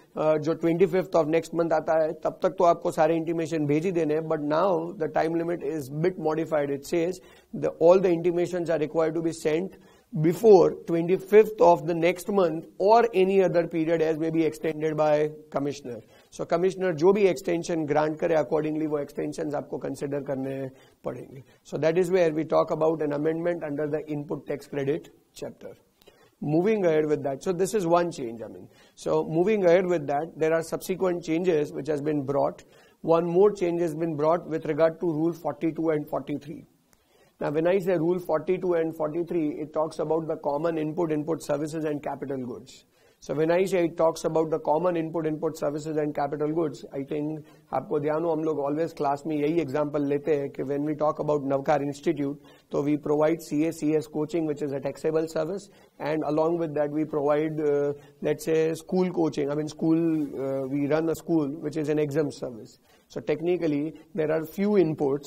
जो 25th ऑफ नेक्स्ट मंथ आता है तब तक तो आपको सारे इंटीमेशन भेज ही देने हैं. But now the time limit is bit modified. It says all the intimations are required to be sent before 25th of the next month or any other period as may be extended by commissioner. So commissioner जो भी extension grant करे accordingly वो extensions आपको consider करने पड़ेंगे. So that is where we talk about an amendment under the input tax credit chapter. Moving ahead with that, so this is one change. So moving ahead with that, there are subsequent changes which has been brought. One more change has been brought with regard to Rule 42 and 43. Now, when I say Rule 42 and 43, it talks about the common input services and capital goods. So when I say it talks about the common input services and capital goods, I think आपको ध्यान हो हम लोग always class में यही example लेते हैं कि when we talk about Navkar Institute, तो we provide CS coaching which is a taxable service, and along with that we provide let's say school coaching. We run a school which is an exempt service. So technically there are few input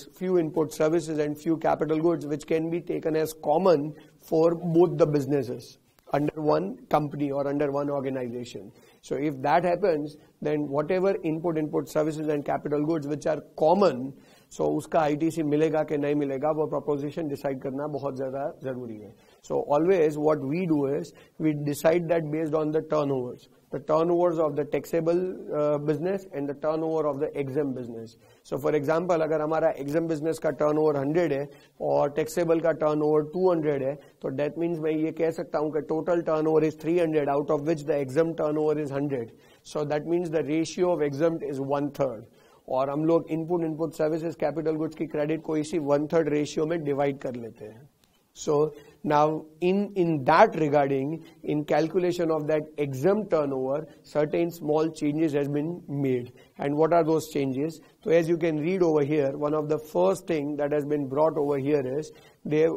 services and few capital goods which can be taken as common for both the businesses under one company or under one organization. So if that happens, then whatever input services and capital goods which are common, so उसका ITC मिलेगा कि नहीं मिलेगा वो proposition decide करना बहुत ज़्यादा ज़रूरी है. So always what we do is we decide that based on the turnovers of the taxable business and the turnover of the exempt business. So for example, अगर हमारा exempt business का turnover 100 है और taxable का turnover 200 है, तो that means मैं ये कह सकता हूँ कि total turnover is 300 out of which the exempt turnover is 100. So that means the ratio of exempt is 1/3. और हम लोग input services capital goods की credit को इसी 1/3 ratio में divide कर लेते हैं. So now in that regarding, in calculation of that exempt turnover, certain small changes has been made. And what are those changes? So as you can read over here, one of the first thing that has been brought over here is they've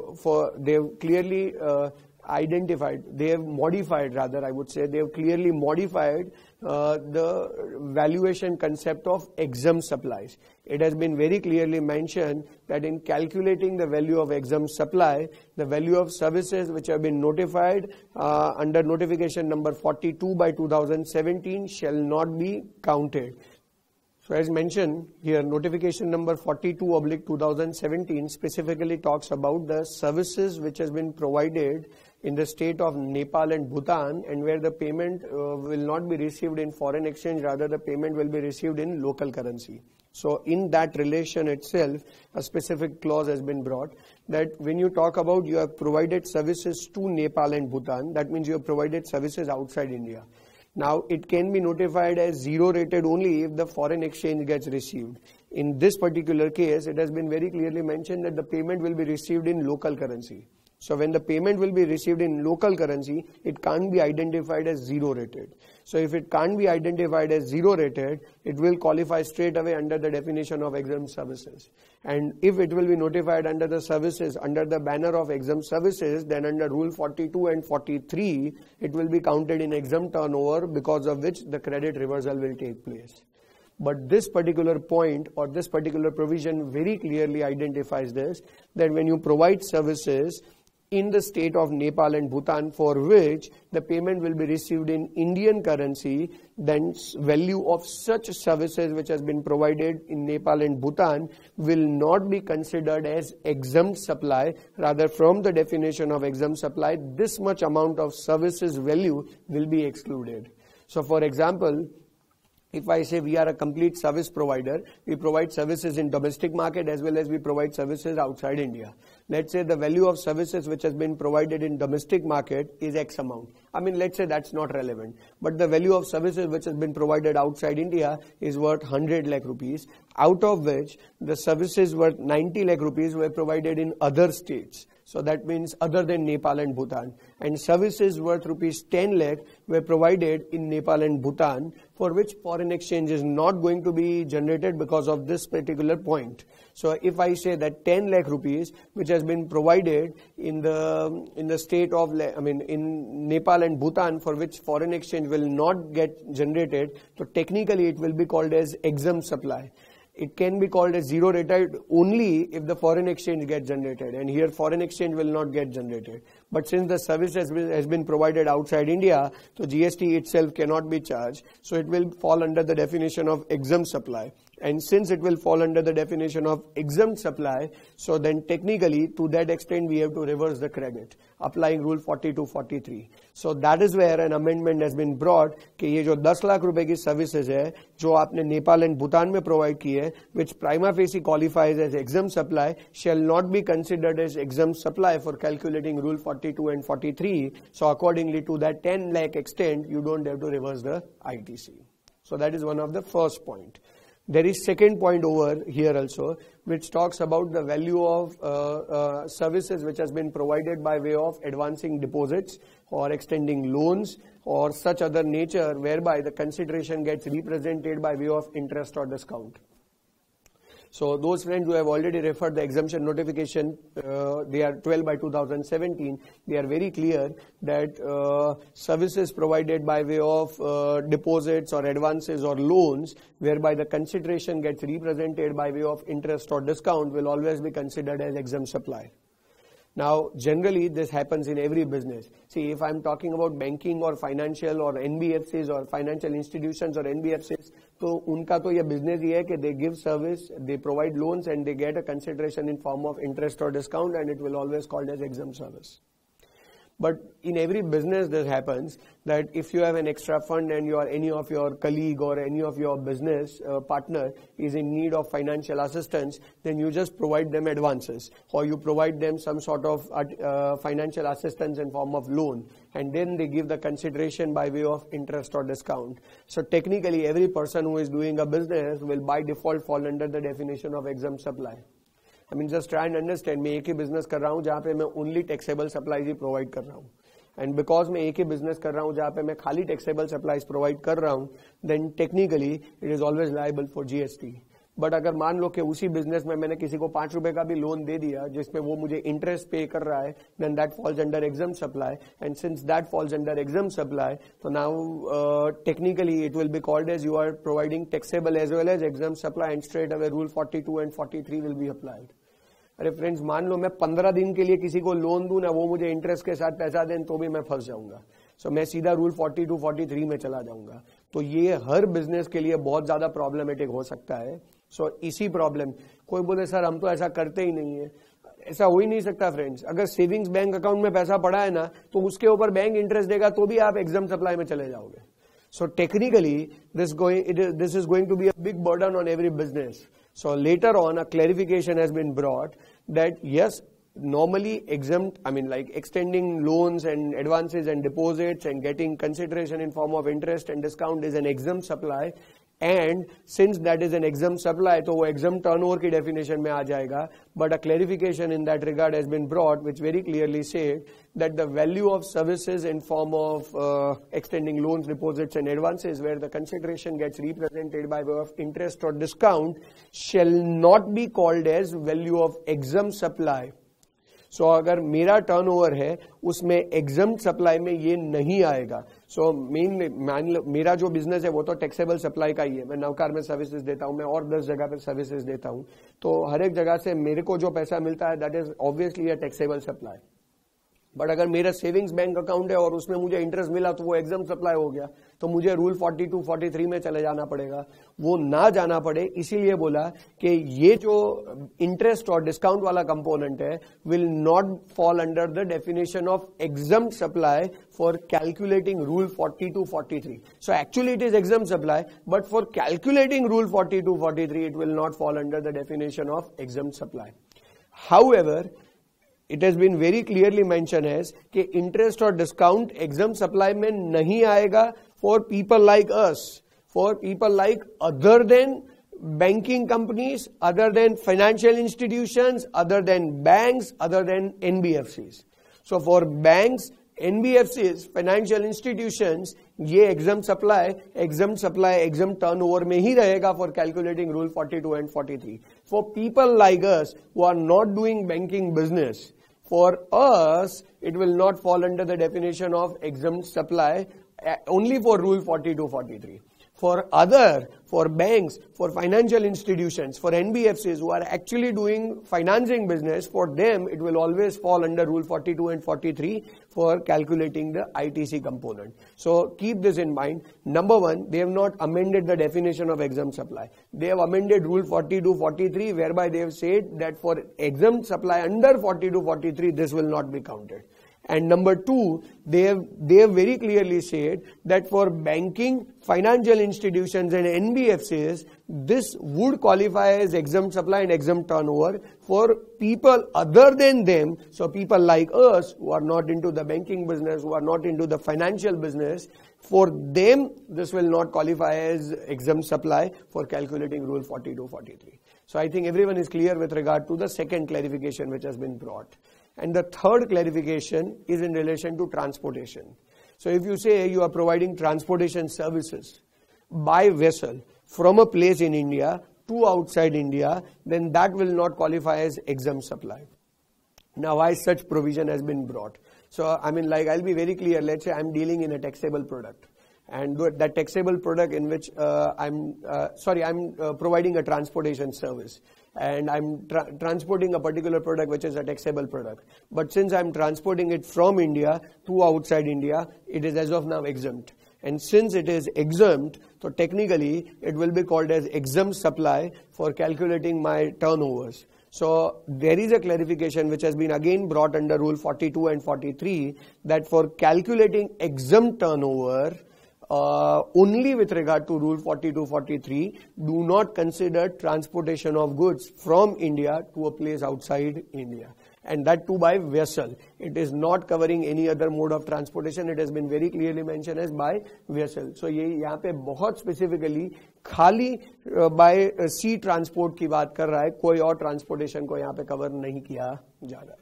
clearly clearly modified the valuation concept of exempt supplies. It has been very clearly mentioned that in calculating the value of exempt supply, the value of services which have been notified under notification number 42 by 2017 shall not be counted. So as mentioned here, notification number 42/2017 specifically talks about the services which has been provided in the state of Nepal and Bhutan, and where the payment will not be received in foreign exchange, rather the payment will be received in local currency. So in that relation itself, a specific clause has been brought that when you talk about you have provided services to Nepal and Bhutan, that means you have provided services outside India. Now it can be notified as zero rated only if the foreign exchange gets received. In this particular case, it has been very clearly mentioned that the payment will be received in local currency. So when the payment will be received in local currency, it can't be identified as zero rated. So if it can't be identified as zero rated, it will qualify straight away under the definition of exempt services. And if it will be notified under the services, under the banner of exempt services, then under Rule 42 and 43, it will be counted in exempt turnover, because of which the credit reversal will take place. But this particular point or this particular provision very clearly identifies this, that when you provide services in the state of Nepal and Bhutan for which the payment will be received in Indian currency, then value of such services which has been provided in Nepal and Bhutan will not be considered as exempt supply. Rather, from the definition of exempt supply, this much amount of services value will be excluded. So for example, if I say we are a complete service provider, we provide services in domestic market as well as we provide services outside India. Let's say the value of services which has been provided in domestic market is X amount. Let's say that's not relevant. But the value of services which has been provided outside India is worth 100 lakh rupees, out of which the services worth 90 lakh rupees were provided in other states. So that means other than Nepal and Bhutan. And services worth rupees 10 lakh were provided in Nepal and Bhutan, for which foreign exchange is not going to be generated because of this particular point. So if I say that 10 lakh rupees which has been provided in the state of, in Nepal and Bhutan, for which foreign exchange will not get generated, so technically it will be called as exempt supply. It can be called as zero rate only if the foreign exchange gets generated, and here foreign exchange will not get generated. But since the service has been provided outside India, so GST itself cannot be charged, so it will fall under the definition of exempt supply. And since it will fall under the definition of exempt supply, so then technically to that extent we have to reverse the credit, applying rule 4243. So that is where an amendment has been brought कि ये जो 10 लाख रुपए की services है जो आपने Nepal and Bhutan में provide की है, which prima facie qualifies as exempt supply, shall not be considered as exempt supply for calculating rule 42 and 43. So accordingly to that 10 lakh extent, you don't have to reverse the ITC. So that is one of the first point. There is second point over here also, which talks about the value of services which has been provided by way of advancing deposits or extending loans or such other nature whereby the consideration gets represented by way of interest or discount. So those friends who have already referred the exemption notification, they are 12 by 2017, they are very clear that services provided by way of deposits or advances or loans whereby the consideration gets represented by way of interest or discount will always be considered as exempt supply. Now, generally, this happens in every business. See, if I'm talking about banking or financial or NBFCs or financial institutions or NBFCs, तो उनका तो ये business ही है कि they give service, they provide loans and they get a consideration in form of interest or discount, and it will always called as exempt service. But in every business this happens that if you have an extra fund and any of your colleague or any of your business partner is in need of financial assistance, then you just provide them advances or you provide them some sort of financial assistance in form of loan, and then they give the consideration by way of interest or discount. So technically every person who is doing a business will by default fall under the definition of exempt supply. I mean, just try and understand, मैं एक ही business कर रहा हूँ जहाँ पे मैं only taxable supplies ही provide कर रहा हूँ, एंड बिकॉज मैं एक ही बिजनेस कर रहा हूँ जहाँ पे मैं खाली टैक्सेबल सप्लाईज प्रोवाइड कर रहा हूँ, then technically it is always liable for GST. But अगर मान लो कि उसी बिजनेस में मैंने किसी को 5 रुपए का भी लोन दे दिया जिसमें वो मुझे इंटरेस्ट पे कर रहा है, then that falls under exempt supply, and since that falls under exempt supply, तो now technically it will be called as you are providing taxable as well as exempt supply, and straight away rule 42 and 43 will be applied. अरे friends, मान लो मैं 15 दिन के लिए किसी को लोन दूं ना, वो मुझे इंटरेस्ट के साथ पैसा दें तो भी मैं फंस जाऊंगा. सो मैं सीधा रूल 42 43 में चला जाऊंगा. तो ये हर बिजनेस के लिए बहुत ज्यादा प्रॉब्लमेटिक हो सकता है. सो इसी प्रॉब्लम, कोई बोले सर हम तो ऐसा करते ही नहीं है, ऐसा हो ही नहीं सकता फ्रेंड्स. अगर सेविंग्स बैंक अकाउंट में पैसा पड़ा है ना, तो उसके ऊपर बैंक इंटरेस्ट देगा तो भी आप एग्जाम सप्लाई में चले जाओगे. So technically, this is going to be a big burden on every business. So later on, a clarification has been brought that yes, normally exempt, like extending loans and advances and deposits and getting consideration in form of interest and discount is an exempt supply. And since that is an exempt supply, तो वो exempt turnover की definition में आ जाएगा. But a clarification in that regard has been brought, which very clearly said that the value of services in form of extending loans, deposits, and advances, where the consideration gets represented by way of interest or discount, shall not be called as value of exempt supply. सो अगर मेरा turnover है उसमें exempt supply में ये नहीं आएगा. सो मेरा जो बिजनेस है वो तो टैक्सेबल सप्लाई का ही है. मैं नवकार में सर्विसेज देता हूं, मैं और 10 जगह पर सर्विसेज देता हूं, तो हर एक जगह से मेरे को जो पैसा मिलता है that is obviously a taxable supply. But अगर मेरा सेविंग्स बैंक अकाउंट है और उसमें मुझे इंटरेस्ट मिला तो वो एग्जाम सप्लाई हो गया, तो मुझे रूल 42 43 में चले जाना पड़ेगा. वो ना जाना पड़े इसीलिए बोला कि ये जो इंटरेस्ट और डिस्काउंट वाला कंपोनेंट है will not fall under the definition of exempt supply for calculating rule 42 43. So actually it is exempt supply, but for calculating rule 42 43 it will not fall under the definition of exempt supply. However, it has been very clearly mentioned as कि interest और discount exempt supply में नहीं आएगा for people like us, for people like other than banking companies, other than financial institutions, other than banks, other than NBFCs. So for banks, NBFCs, financial institutions, ये exempt supply, exempt turnover में ही रहेगा for calculating Rule 42 and 43. For people like us who are not doing banking business, for us, it will not fall under the definition of exempt supply only for Rule 42, 43. For banks, for financial institutions, for NBFCs who are actually doing financing business, for them it will always fall under Rule 42 and 43 for calculating the ITC component. So keep this in mind. Number one, they have not amended the definition of exempt supply. They have amended Rule 42, 43, whereby they have said that for exempt supply under 42, 43, this will not be counted. And number two, they have very clearly said that for banking, financial institutions and NBFCs, this would qualify as exempt supply and exempt turnover. For people other than them, so people like us who are not into the banking business, who are not into the financial business, for them, this will not qualify as exempt supply for calculating Rule 42, 43. So I think everyone is clear with regard to the second clarification which has been brought. And the third clarification is in relation to transportation. So if you say you are providing transportation services by vessel from a place in India to outside India, then that will not qualify as exempt supply. Now why such provision has been brought? So I mean, like, I'll be very clear. Let's say I'm dealing in a taxable product, and that taxable product in which I'm providing a transportation service, and I'm transporting a particular product which is a taxable product. But since I'm transporting it from India to outside India, it is as of now exempt. And since it is exempt, so technically it will be called as exempt supply for calculating my turnovers. So there is a clarification which has been again brought under Rule 42 and 43 that for calculating exempt turnover, only with regard to Rule 42-43, do not consider transportation of goods from India to a place outside India. And that too by vessel. It is not covering any other mode of transportation. It has been very clearly mentioned as by vessel. So ये यहाँ पे बहुत specifically खाली by sea transport की बात कर रहा है, कोई और transportation को यहाँ पे cover नहीं किया जा रहा है.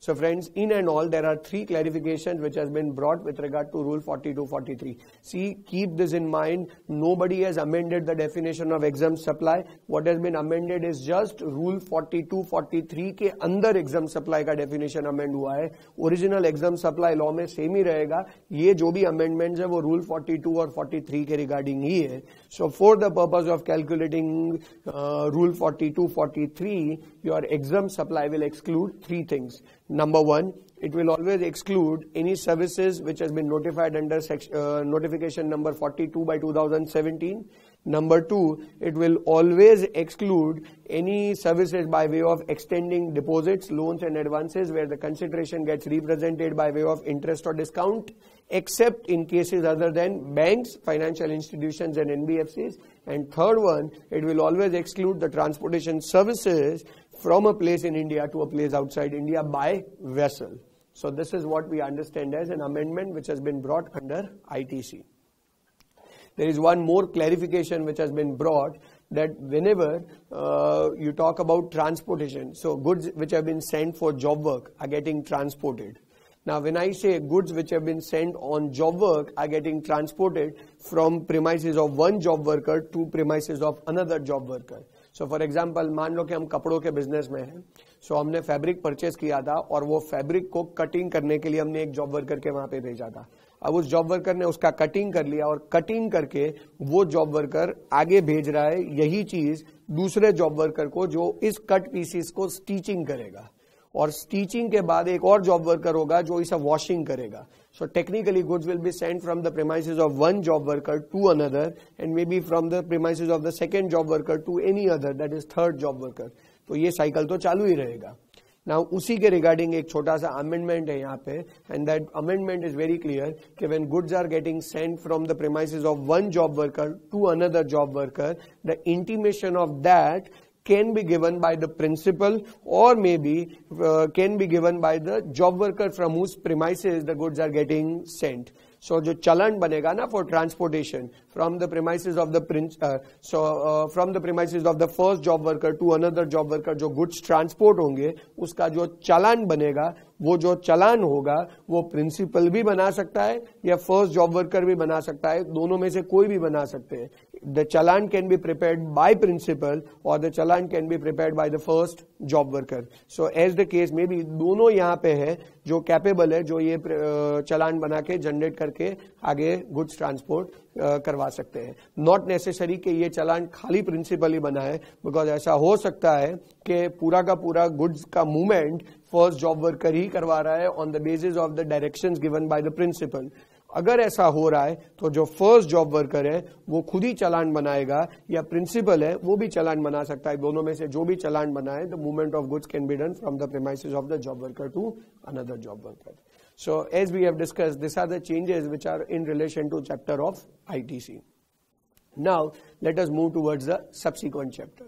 So friends, in and all, there are three clarifications which has been brought with regard to Rule 42-43. See, keep this in mind. Nobody has amended the definition of exempt supply. What has been amended is just Rule 42-43 के अंदर exempt supply का definition amend हुआ है. Original exempt supply law में same ही रहेगा. ये जो भी amendments है वो Rule 42 और 43 के regarding ही है. So for the purpose of calculating Rule 42-43, your exempt supply will exclude three things. Number one, it will always exclude any services which has been notified under notification number 42 by 2017. Number two, it will always exclude any services by way of extending deposits, loans and advances where the consideration gets represented by way of interest or discount, except in cases other than banks, financial institutions and NBFCs. And third one, it will always exclude the transportation services from a place in India to a place outside India by vessel. So this is what we understand as an amendment which has been brought under ITC. There is one more clarification which has been brought, that whenever you talk about transportation, so goods which have been sent for job work are getting transported. Now when I say goods which have been sent on job work are getting transported from premises of one job worker to premises of another job worker. So for example, मान लो कि हम कपड़ों के business में हैं, so हमने fabric purchase किया था और वो फैब्रिक को कटिंग करने के लिए हमने एक जॉब वर्कर के वहां पे भेजा था. अब उस जॉब वर्कर ने उसका कटिंग कर लिया और कटिंग करके वो जॉब वर्कर आगे भेज रहा है यही चीज दूसरे जॉब वर्कर को जो इस कट पीसीस को स्टिचिंग करेगा, और स्टिचिंग के बाद एक और जॉब वर्कर होगा जो इसे वॉशिंग करेगा. So technically goods will be sent from the premises of one job worker to another and maybe from the premises of the second job worker to any other, that is third job worker. तो ये cycle तो चालू ही रहेगा. Now उसी के regarding एक छोटा सा अमेंडमेंट है यहाँ पे, and that amendment is very clear कि when goods are getting sent from the premises of one job worker to another job worker, the intimation of that can be given by the principal or maybe can be given by the job worker from whose premises the goods are getting sent. सो जो चलान बनेगा ना for transportation from the premises of the from the premises of the first job worker to another job worker, जो goods transport होंगे उसका जो चालान बनेगा, वो जो चालान होगा वो प्रिंसिपल भी बना सकता है या फर्स्ट जॉब वर्कर भी बना सकता है, दोनों में से कोई भी बना सकते हैं. The challan can be prepared by principal और the challan can be prepared by the first job worker. So as the case में भी दोनों यहाँ पे है जो कैपेबल है, जो ये चालान बना के जनरेट करके आगे गुड्स ट्रांसपोर्ट करवा सकते हैं. नॉट नेसेसरी कि ये चालान खाली प्रिंसिपल ही बना है, बिकॉज ऐसा हो सकता है कि पूरा का पूरा गुड्स का मूवमेंट फर्स्ट जॉब वर्कर ही करवा रहा है on the basis of the directions given by the principal. अगर ऐसा हो रहा है तो जो फर्स्ट जॉब वर्कर है वो खुद ही चालान बनाएगा या प्रिंसिपल है वो भी चालान बना सकता है. दोनों में से जो भी चालान बनाए, the movement of goods can be done from the premises of the job worker to another job worker. So as we have discussed, these are the changes which are in relation to chapter of ITC. Now let us move towards the subsequent chapter.